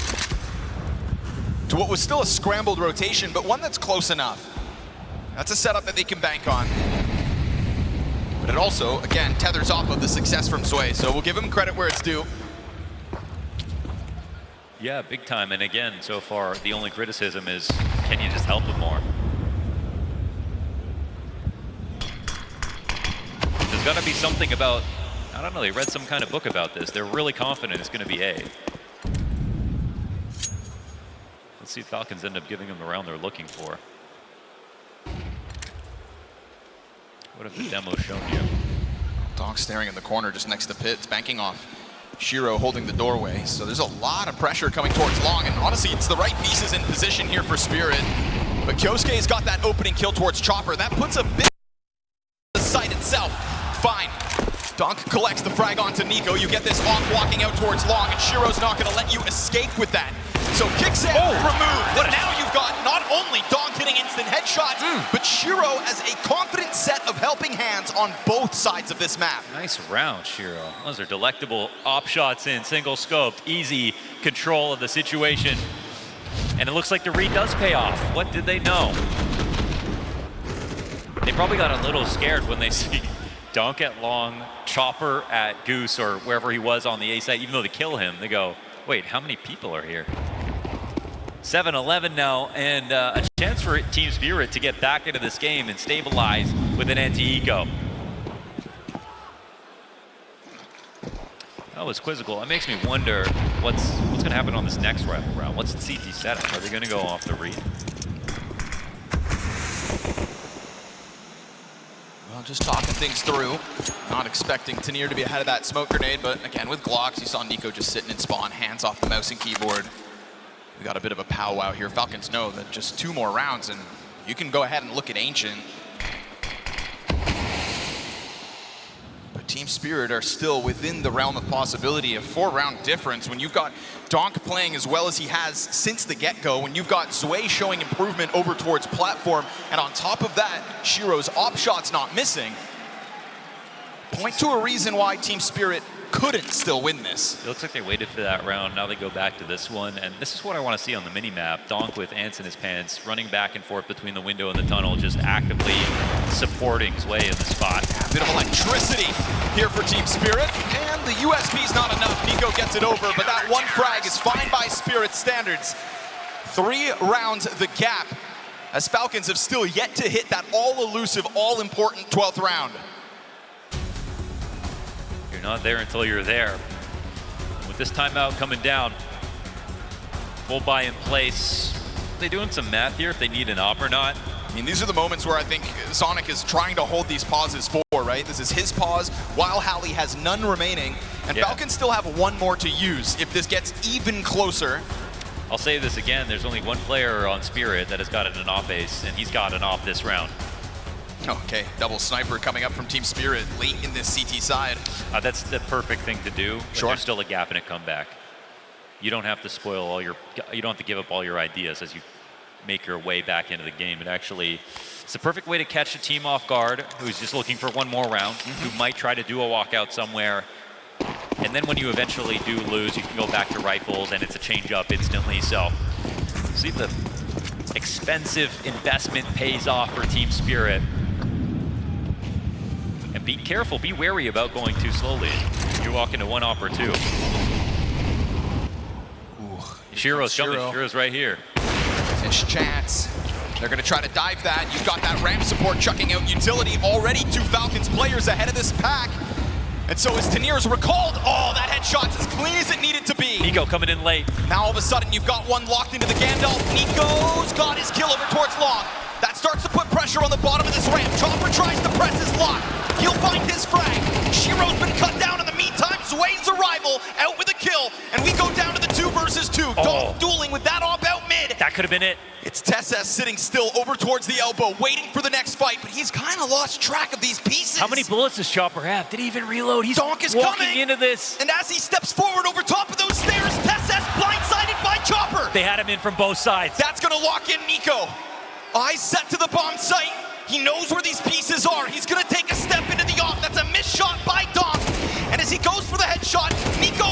to what was still a scrambled rotation, but one that's close enough. That's a setup that they can bank on. But it also, again, tethers off of the success from Sway, so we'll give him credit where it's due. Yeah, big time. And again, so far, the only criticism is, can you just help him more? There's got to be something about, I don't know, they read some kind of book about this. They're really confident it's going to be A. Let's see if Falcons end up giving them the round they're looking for. What have the demo shown you? Donk staring in the corner just next to Pitts, banking off Shiro holding the doorway. So there's a lot of pressure coming towards Long, and honestly, it's the right pieces in position here for Spirit. But Kyosuke's got that opening kill towards Chopper. That puts a bit on the site itself. Fine. Donk collects the frag onto Nico. You get this off walking out towards Long, and Shiro's not going to let you escape with that. So kicks in, removed. And now you've got not only Donk hitting instant headshots, but Shiro as a confident set of helping hands on both sides of this map. Nice round, Shiro. Those are delectable op shots in, single scoped, easy control of the situation. And it looks like the read does pay off. What did they know? They probably got a little scared when they see Donk at Long, Chopper at Goose, or wherever he was on the A side. Even though they kill him, they go, wait, how many people are here? 7-11 now, and a chance for Team Spirit to get back into this game and stabilize with an anti-eco. That was quizzical. It makes me wonder what's going to happen on this next rifle round. What's the CT setup? Are they going to go off the read? Well, just talking things through. Not expecting Tanier to be ahead of that smoke grenade, but again, with Glocks, you saw Nico just sitting in spawn, hands off the mouse and keyboard. We got a bit of a powwow here. Falcons know that just 2 more rounds, and you can go ahead and look at Ancient. But Team Spirit are still within the realm of possibility of 4-round difference when you've got Donk playing as well as he has since the get-go, when you've got Zwei showing improvement over towards platform, and on top of that, Shiro's op shot's not missing. Point to a reason why Team Spirit couldn't still win this. It looks like they waited for that round. Now they go back to this one, and this is what I want to see on the mini-map. Donk with ants in his pants, running back and forth between the window and the tunnel, just actively supporting Zwei in the spot. A bit of electricity here for Team Spirit, and the USB's not enough. Nico gets it over, but that one frag is fine by Spirit standards. 3 rounds the gap, as Falcons have still yet to hit that all-elusive, all-important 12th round. Not there until you're there. With this timeout coming down, full buy in place. Are they doing some math here if they need an op or not? I mean, these are the moments where I think Sonic is trying to hold these pauses for, right? This is his pause, while Hallie has none remaining, and Falcons still have 1 more to use if this gets even closer. I'll say this again, there's only 1 player on Spirit that has gotten an op ace, and he's got an op this round. Okay, double sniper coming up from Team Spirit late in this CT side. That's the perfect thing to do. Sure. There's still a gap in a comeback. You don't have to spoil all your, you don't have to give up all your ideas as you make your way back into the game. It actually, it's the perfect way to catch a team off guard who's just looking for 1 more round, who might try to do a walkout somewhere. And then when you eventually do lose, you can go back to rifles and it's a change up instantly. So see if the expensive investment pays off for Team Spirit. And be careful, be wary about going too slowly. You walk into 1 op or 2. Shiro's coming, Shiro's right here. Fish chance. They're gonna try to dive that. You've got that ramp support chucking out utility. Already 2 Falcons players ahead of this pack. And so as Tanier's recalled, that headshot's as clean as it needed to be. Nico coming in late. Now all of a sudden you've got 1 locked into the Gandalf. Nico's got his kill over towards Long. That starts to put pressure on the bottom of this ramp. Chopper tries to press his lock. He'll find his frag. Shiro's been cut down in the meantime. Zway's arrival out with a kill. And we go down to the 2 versus 2. Donk dueling with that op out mid. That could have been it. It's Tessess sitting still over towards the elbow, waiting for the next fight, but he's kind of lost track of these pieces. How many bullets does Chopper have? Did he even reload? He's Donk is walking coming into this. And as he steps forward over top of those stairs, Tessess blindsided by Chopper. They had him in from both sides. That's gonna lock in Nico. Eyes set to the bomb site. He knows where these pieces are. He's gonna take a step into the off. That's a missed shot by Donk. And as he goes for the headshot, Nico,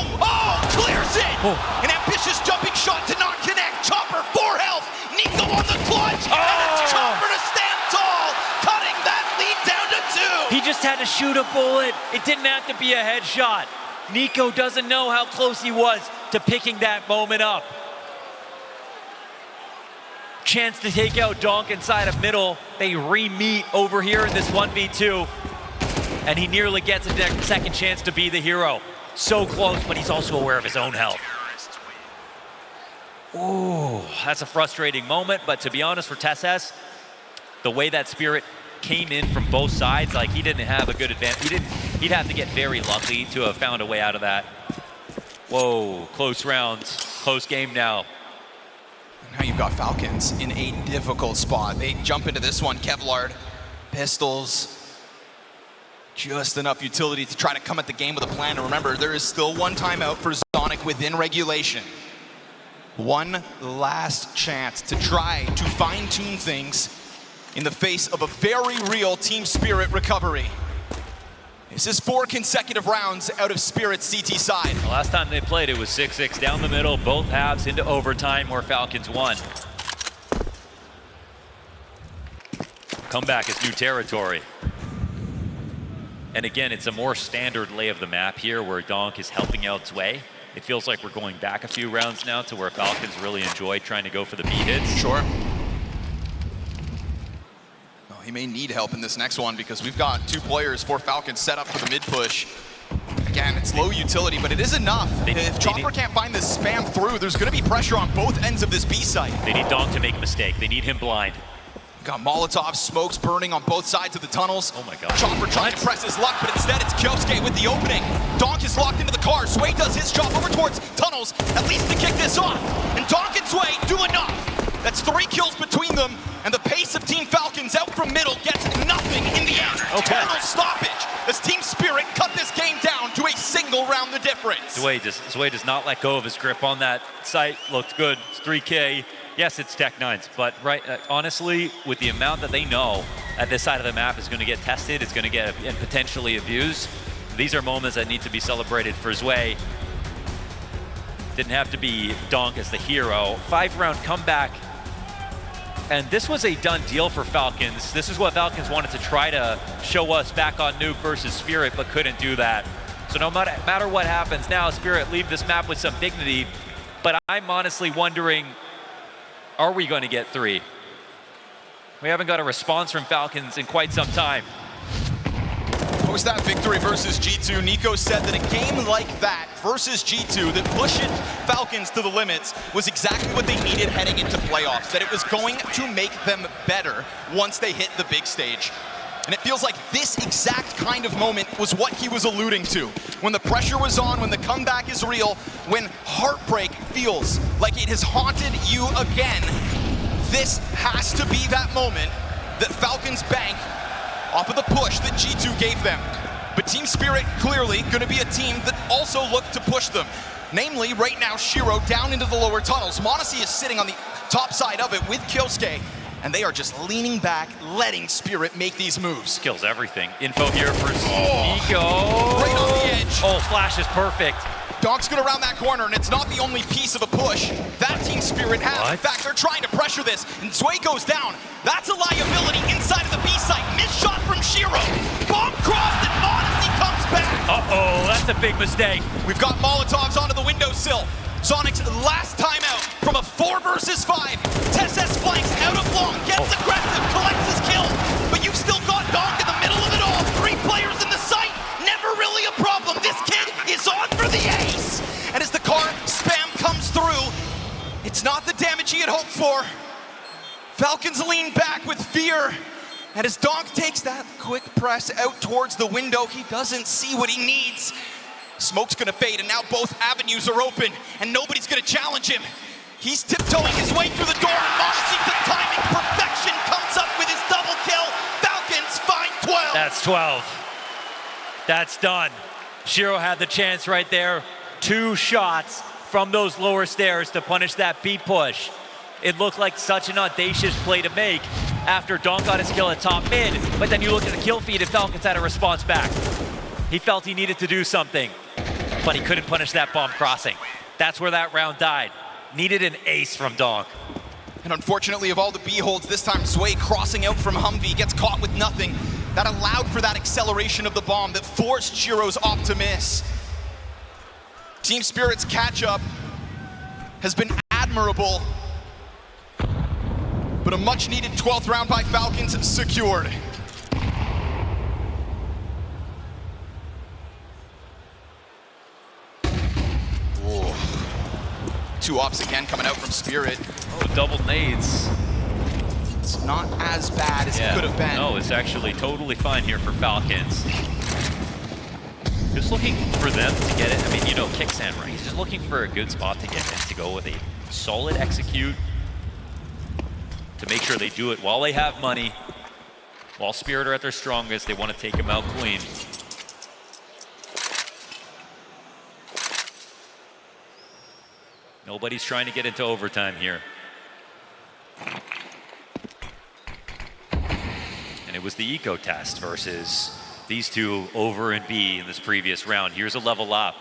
clears it! An ambitious jumping shot to not connect. Chopper, 4 health. Nico on the clutch, and it's Chopper to stand tall, cutting that lead down to 2. He just had to shoot a bullet. It didn't have to be a headshot. Nico doesn't know how close he was to picking that moment up. Chance to take out Donk inside of middle. They re-meet over here in this 1v2. And he nearly gets a second chance to be the hero. So close, but he's also aware of his own health. Ooh, that's a frustrating moment, but to be honest for TeSS, the way that Spirit came in from both sides, like he didn't have a good advantage. He'd have to get very lucky to have found a way out of that. Whoa, close rounds, close game now. Now you've got Falcons in a difficult spot. They jump into this one, Kevlar, pistols, just enough utility to try to come at the game with a plan. And remember, there is still one timeout for Zonic within regulation. One last chance to try to fine-tune things in the face of a very real Team Spirit recovery. This is 4 consecutive rounds out of Spirit's CT side. The last time they played, it was 6-6 down the middle, both halves into overtime where Falcons won. Comeback is new territory. And again, it's a more standard lay of the map here where Donk is helping out Zwei. It feels like we're going back a few rounds now to where Falcons really enjoy trying to go for the B hits. Sure. Well, he may need help in this next one because we've got 2 players for Falcons set up for the mid push. Again, it's low utility, but it is enough. If Chopper can't find this spam through, there's going to be pressure on both ends of this B site. They need Donk to make a mistake. They need him blind. Got Molotov, smokes burning on both sides of the tunnels. Oh my God. Chopper trying to press his luck, but instead it's Kyosuke with the opening. Donk is locked into the car. Zwei does his job over towards tunnels, at least to kick this off. And Donk and Zwei do enough. That's 3 kills between them, and the pace of Team Falcons out from middle gets nothing in the end. Okay. Total stoppage as Team Spirit cut this game down to a single round the difference. Zwei does not let go of his grip on that site. Looked good. It's 3K. Yes, it's Tech-9s, but honestly, with the amount that they know that this side of the map is going to get tested, it's going to get and potentially abused, these are moments that need to be celebrated for Zwei. Didn't have to be Donk as the hero. 5-round comeback, and this was a done deal for Falcons. This is what Falcons wanted to try to show us back on Nuke versus Spirit, but couldn't do that. So no matter what happens now, Spirit leave this map with some dignity, but I'm honestly wondering, are we going to get 3? We haven't got a response from Falcons in quite some time. Post that victory versus G2, Nico said that a game like that versus G2 that pushed Falcons to the limits was exactly what they needed heading into playoffs, that it was going to make them better once they hit the big stage. And it feels like this exact kind of moment was what he was alluding to. When the pressure was on, when the comeback is real, when heartbreak feels like it has haunted you again, this has to be that moment that Falcons bank off of the push that G2 gave them. But Team Spirit clearly going to be a team that also looked to push them. Namely, right now, Shiro down into the lower tunnels. m0NESY is sitting on the top side of it with Kyosuke. And they are just leaning back, letting Spirit make these moves. Kills everything. Info here for Nico. Right on the edge. Oh, flash is perfect. Donk's gonna round that corner, and it's not the only piece of a push that Team Spirit has. What? In fact, they're trying to pressure this, and Zwei goes down. That's a liability inside of the B site. Missed shot from Shiro. Bomb crossed, and m0NESY comes back. Uh-oh, that's a big mistake. We've got Molotovs onto the windowsill. Zonic's last timeout from a 4 versus 5. TeSS flanks out of long, gets aggressive, collects his kill, but you've still got Donk in the middle of it all. 3 players in the site, never really a problem. This kid is on for the ace. And as the car spam comes through, it's not the damage he had hoped for. Falcons lean back with fear. And as Donk takes that quick press out towards the window, he doesn't see what he needs. Smoke's gonna fade, and now both avenues are open, and nobody's gonna challenge him. He's tiptoeing his way through the door, and m0NESY, the timing perfection, comes up with his double kill. Falcons find 12. That's 12. That's done. Shiro had the chance right there. 2 shots from those lower stairs to punish that B push. It looked like such an audacious play to make, after Donk got his kill at top mid, but then you look at the kill feed and Falcons had a response back. He felt he needed to do something, but he couldn't punish that bomb crossing. That's where that round died. Needed an ace from Donk. And unfortunately, of all the B-holds, this time Zwei crossing out from Humvee gets caught with nothing. That allowed for that acceleration of the bomb that forced Shiro's op to miss. Team Spirit's catch-up has been admirable, but a much-needed 12th round by Falcons secured. Whoa. Two ops again coming out from Spirit. Oh, double nades. It's not as bad as it could have been. No, it's actually totally fine here for Falcons. Just looking for them to get it. I mean, you know, Kicksand, right? He's just looking for a good spot to get in, to go with a solid execute, to make sure they do it while they have money. While Spirit are at their strongest, they want to take him out clean. Nobody's trying to get into overtime here. And it was the eco test versus these two over in B in this previous round. Here's a level up.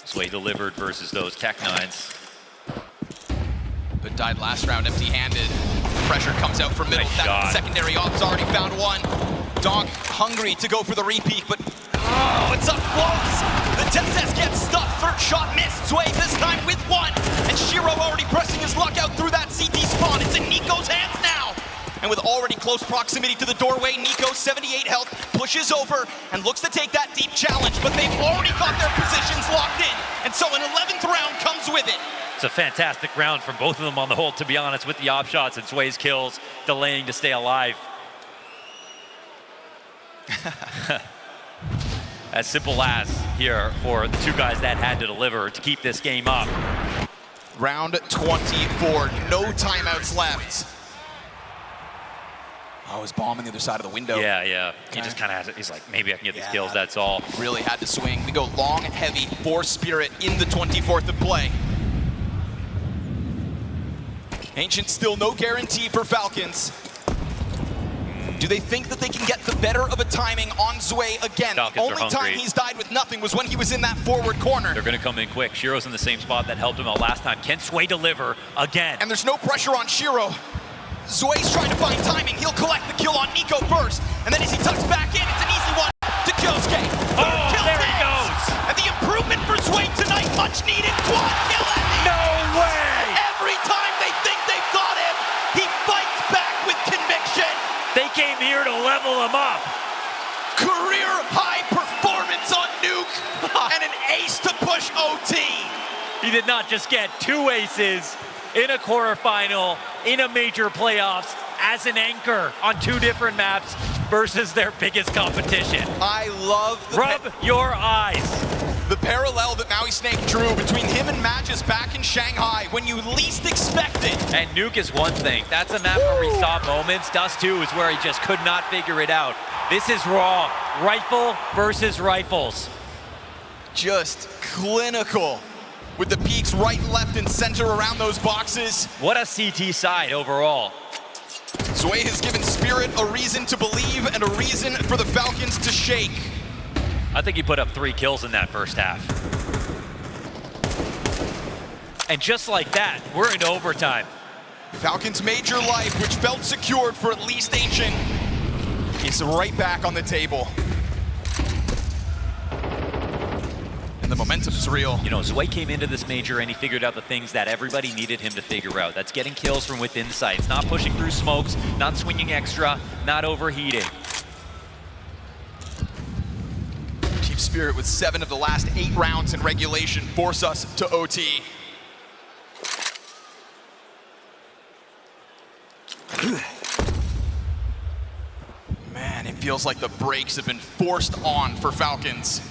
Zwei delivered versus those Tech 9s. But died last round empty-handed. Pressure comes out from middle. Nice That shot. secondary op's already found one. Donk hungry to go for the repeat, but oh, it's up close. The test gets stuck. Third shot missed. Zwei this time with one. And Shiro already pressing his luck out through that CT spawn. It's in Nico's hands now. And with already close proximity to the doorway, Nico, 78 health, pushes over and looks to take that deep challenge, but they've already got their positions locked in. And so an 11th round comes with it. It's a fantastic round from both of them on the whole, to be honest, with the op shots and Zwei's kills, delaying to stay alive. As simple as here for the two guys that had to deliver to keep this game up. Round 24, no timeouts left. Oh, his bomb on the other side of the window. Yeah. He just kind of has it. He's like, maybe I can get these kills, that's all. Really had to swing. We go long and heavy for Spirit in the 24th of play. Ancient still no guarantee for Falcons. Do they think that they can get the better of a timing on Zwei again? Falcons The are only time hungry. he's died with nothing was when he was in that forward corner. They're going to come in quick. Shiro's in the same spot that helped him out last time. Can Zwei deliver again? And there's no pressure on Shiro. Zwei's trying to find timing. He'll collect the kill on Nico first. And then as he tucks back in, it's an easy one to Kyosuke. Third kill there he hits. goes. And the improvement for Zwei tonight, much needed. Quad kill at the No end. way! Every time they think they've got him, he fights back with conviction. They came here to level him up. Career high performance on Nuke and an ace to push OT. He did not just get two aces in a quarterfinal, in a major playoffs, as an anchor on two different maps versus their biggest competition. I love Rub your eyes. the parallel that Maui Snake drew between him and Matches back in Shanghai when you least expect it. And Nuke is one thing. That's a map where we saw moments. Dust2 is where he just could not figure it out. This is raw. Rifle versus rifles. Just clinical with the peaks right, left, and center around those boxes. What a CT side overall. Zwei has given Spirit a reason to believe and a reason for the Falcons to shake. I think he put up 3 kills in that first half. And just like that, we're into overtime. Falcons' major life, which felt secured for at least Ancient, is right back on the table. And the momentum is real. You know, Zwei came into this major and he figured out the things that everybody needed him to figure out. That's getting kills from within sights, not pushing through smokes, not swinging extra, not overheating. Team Spirit with 7 of the last 8 rounds in regulation force us to OT. Man, it feels like the brakes have been forced on for Falcons.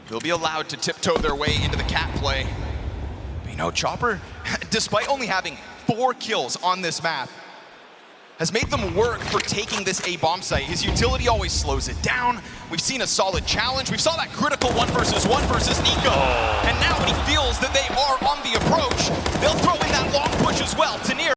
They'll be allowed to tiptoe their way into the cat play. But you know, Chopper, despite only having 4 kills on this map, has made them work for taking this A bomb site. His utility always slows it down. We've seen a solid challenge. We saw that critical 1 versus Nico. And now when he feels that they are on the approach, they'll throw in that long push as well. Tanir,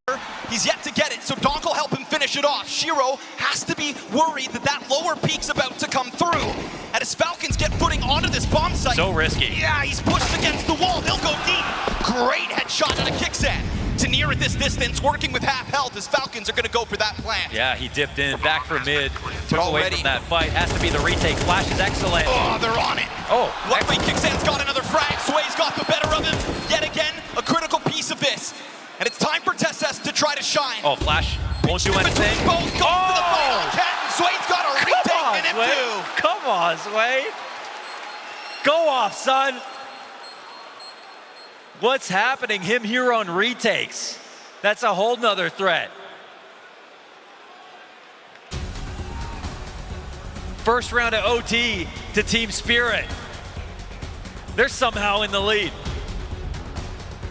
he's yet to get it, so Donk will help him finish it off. Shiro has to be worried that that lower peak's about to come through. And as Falcons get footing onto this bomb site. So risky. Yeah, he's pushed against the wall. They'll go deep. Great headshot out of Kicksan. Tanir at this distance, working with half health as Falcons are going to go for that plant. Yeah, he dipped in, back for mid, took away from that fight. Has to be the retake. Flash is excellent. Oh, they're on it. Oh, luckily Kicksan's got another frag. Sway's got the better of him. Yet again, a critical piece of this. And it's time for TeSeS to try to shine. Oh, Flash won't do anything. Both go for the final cat, and Sway's got a retake in him too. Come on, Sway. Go off, son. What's happening? Him here on retakes. That's a whole nother threat. First round of OT to Team Spirit. They're somehow in the lead.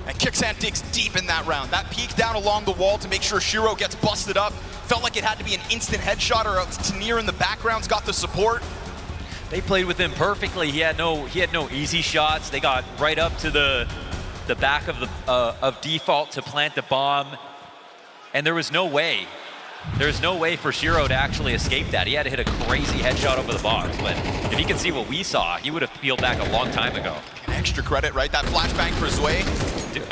And Kicksan digs deep in that round. That peek down along the wall to make sure Shiro gets busted up. Felt like it had to be an instant headshot or else Tanir in the background's got the support. They played with him perfectly. He had no easy shots. They got right up to the back of the of default to plant the bomb, and there was no way. There's no way for Shiro to actually escape that. He had to hit a crazy headshot over the box, but if he could see what we saw, he would have peeled back a long time ago. An extra credit, right? That flashbang for Sway.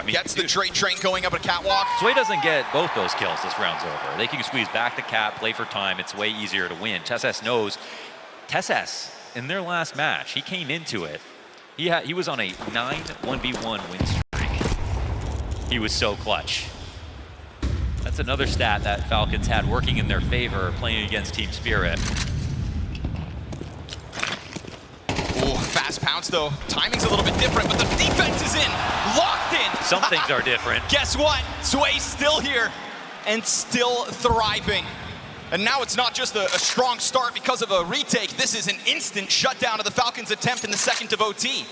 Gets the train going up a catwalk. Sway doesn't get both those kills. This round's over. They can squeeze back the cap, play for time. It's way easier to win. TeSeS knows. TeSeS, in their last match, he came into it. He was on a 9-1v1 win streak. He was so clutch. That's another stat that Falcons had working in their favor playing against Team Spirit. Oh, fast pounce though. Timing's a little bit different, but the defense is in. Locked in. Some things are different. Guess what? Sway's still here and still thriving. And now it's not just a strong start because of a retake. This is an instant shutdown of the Falcons' attempt in the second of OT.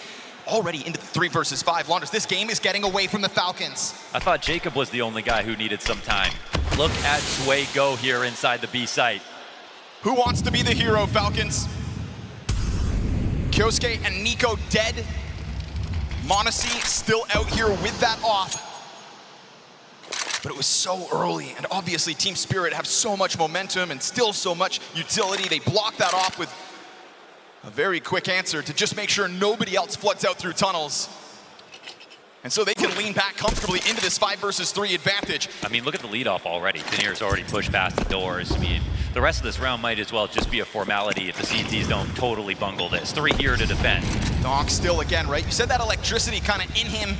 Already into the 3 versus 5. Launders, this game is getting away from the Falcons. I thought Jacob was the only guy who needed some time. Look at Sway go here inside the B site. Who wants to be the hero, Falcons? Kyosuke and Nico dead. m0NESY still out here with that off. But it was so early, and obviously Team Spirit have so much momentum and still so much utility. They block that off with a very quick answer to just make sure nobody else floods out through tunnels. And so they can lean back comfortably into this 5 versus 3 advantage. I mean, look at the leadoff already. Tanir's already pushed past the doors. I mean, the rest of this round might as well just be a formality if the CTs don't totally bungle this. 3 here to defend. Donk still again, right? You said that electricity kind of in him.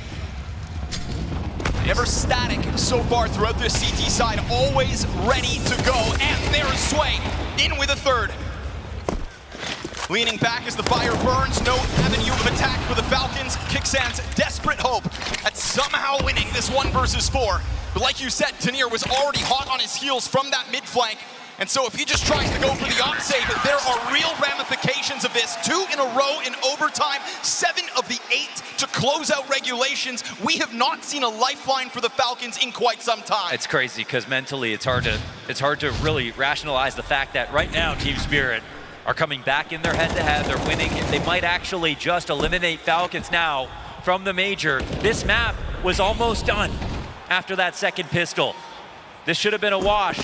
Never static so far throughout this CT side. Always ready to go. And there is Sway in with a third. Leaning back as the fire burns, no avenue of attack for the Falcons. Kicksan's desperate hope at somehow winning this 1 versus 4. But like you said, Tanir was already hot on his heels from that mid flank. And so if he just tries to go for the op save, there are real ramifications of this. 2 in a row in overtime, 7 of the 8 to close out regulations. We have not seen a lifeline for the Falcons in quite some time. It's crazy because mentally it's hard to really rationalize the fact that right now Team Spirit are coming back in their head-to-head. They're winning. They might actually just eliminate Falcons now from the Major. This map was almost done after that second pistol. This should have been a wash.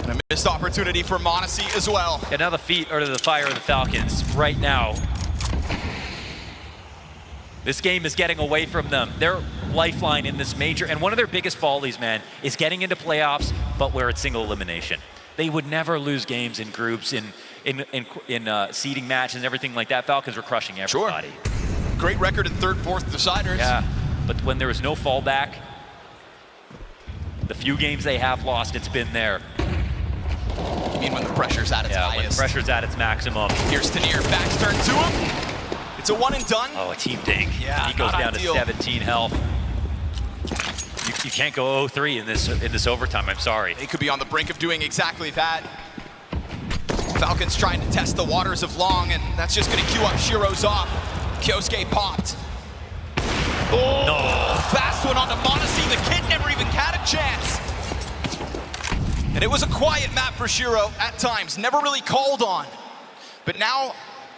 And a missed opportunity for m0NESY as well. And now the feet are to the fire of the Falcons right now. This game is getting away from them. Their lifeline in this Major, and one of their biggest follies, man, is getting into playoffs, but where it's single elimination. They would never lose games in groups, in seeding matches and everything like that. Falcons were crushing everybody. Sure. Great record in 3rd, 4th deciders. Yeah, but when there was no fallback, the few games they have lost, it's been there. I mean, when the pressure's at its highest. When the pressure's at its maximum. Here's Tanir, back's turned to him. It's a 1 and done. Oh, a team dink. Yeah, he goes down ideal. to 17 health. You can't go 0-3 in this overtime, I'm sorry. They could be on the brink of doing exactly that. Falcons trying to test the waters of Long, and that's just gonna queue up Shiro's off. Kyosuke popped. Oh, no. Fast one onto m0NESY. The kid never even having had a chance. And it was a quiet map for Shiro at times, never really called on. But now,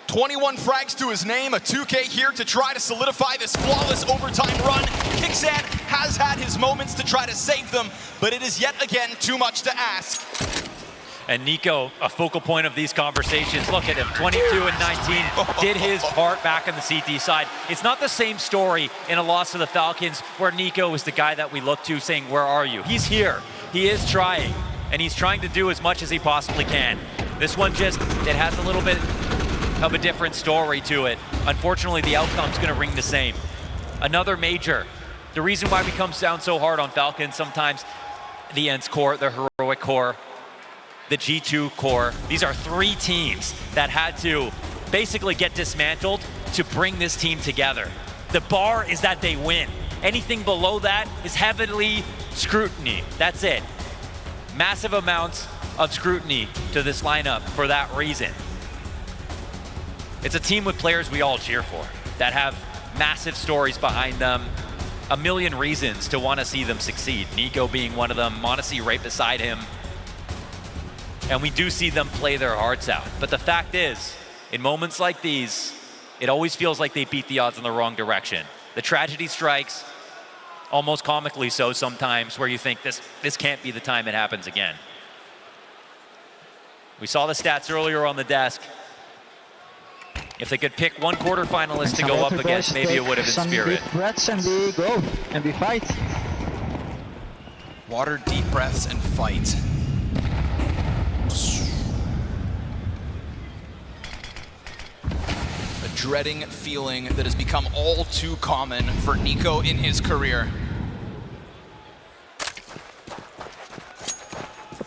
21 frags to his name, a 2K here to try to solidify this flawless overtime run. Kixan has had his moments to try to save them, but it is yet again too much to ask. And Nico, a focal point of these conversations. Look at him, 22 and 19, did his part back on the CT side. It's not the same story in a loss to the Falcons where Nico is the guy that we look to saying, where are you? He's here, he is trying, and he's trying to do as much as he possibly can. This one just, it has a little bit of a different story to it. Unfortunately, the outcome's gonna ring the same. Another major. The reason why we come down so hard on Falcons sometimes, the Ents core, the heroic core, the G2 core. These are three teams that had to basically get dismantled to bring this team together. The bar is that they win. Anything below that is heavily scrutiny. That's it. Massive amounts of scrutiny to this lineup for that reason. It's a team with players we all cheer for, that have massive stories behind them, a million reasons to want to see them succeed. Nico being one of them, m0NESY right beside him. And we do see them play their hearts out. But the fact is, in moments like these, it always feels like they beat the odds in the wrong direction. The tragedy strikes, almost comically so sometimes, where you think this can't be the time it happens again. We saw the stats earlier on the desk. If they could pick one quarterfinalist to go up against, maybe it would have been Spirit. Deep breaths and we go, and we fight. Water, deep breaths, and fight. A dreading feeling that has become all too common for Nico in his career.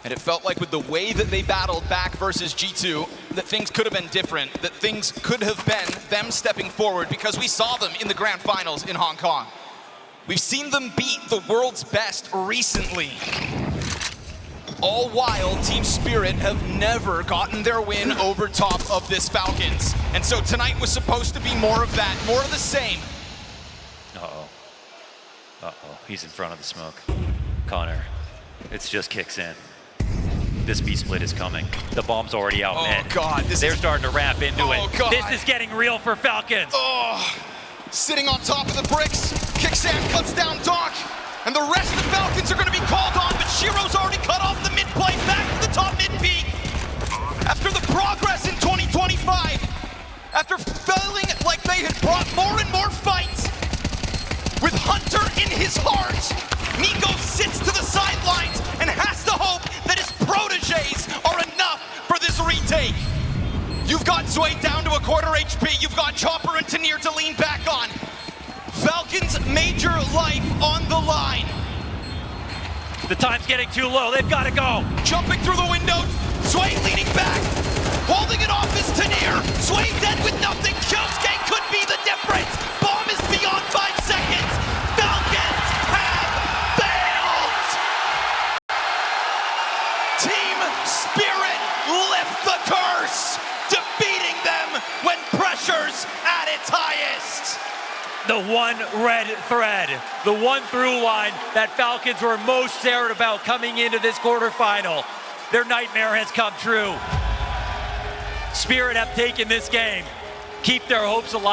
And it felt like with the way that they battled back versus G2, that things could have been different, that things could have been them stepping forward, because we saw them in the grand finals in Hong Kong. We've seen them beat the world's best recently. All while Team Spirit have never gotten their win over top of this Falcons. And so tonight was supposed to be more of that, more of the same. Uh-oh. Uh-oh, he's in front of the smoke. Connor, it's just kicks in. This B-split is coming. The bomb's already out, man. Oh God, they're starting to ramp into it. God. This is getting real for Falcons. Oh, sitting on top of the bricks, Kixan cuts down donk, and the rest of the Falcons are going to be called on, but Shiro's already cut off the mid play back to the top mid peak. After the progress in 2025, after feeling like they had brought more and more fights, with Hunter in his heart, Nico sits to the sidelines and has to hope that his proteges are enough for this retake. You've got Zway down to a quarter HP, you've got Chopper and Tanir to lean back on. Falcons' major life on the line. The time's getting too low, they've got to go. Jumping through the window, Zway leaning back, holding it off is Tanir. Zway dead with nothing, Kyosuke could be the difference. Bomb is beyond 5 seconds. Falcons have failed. Team Spirit lift the curse, defeating them when pressure's at its highest. The one red thread, the one through line that Falcons were most scared about coming into this quarterfinal. Their nightmare has come true. Spirit have taken this game, keep their hopes alive.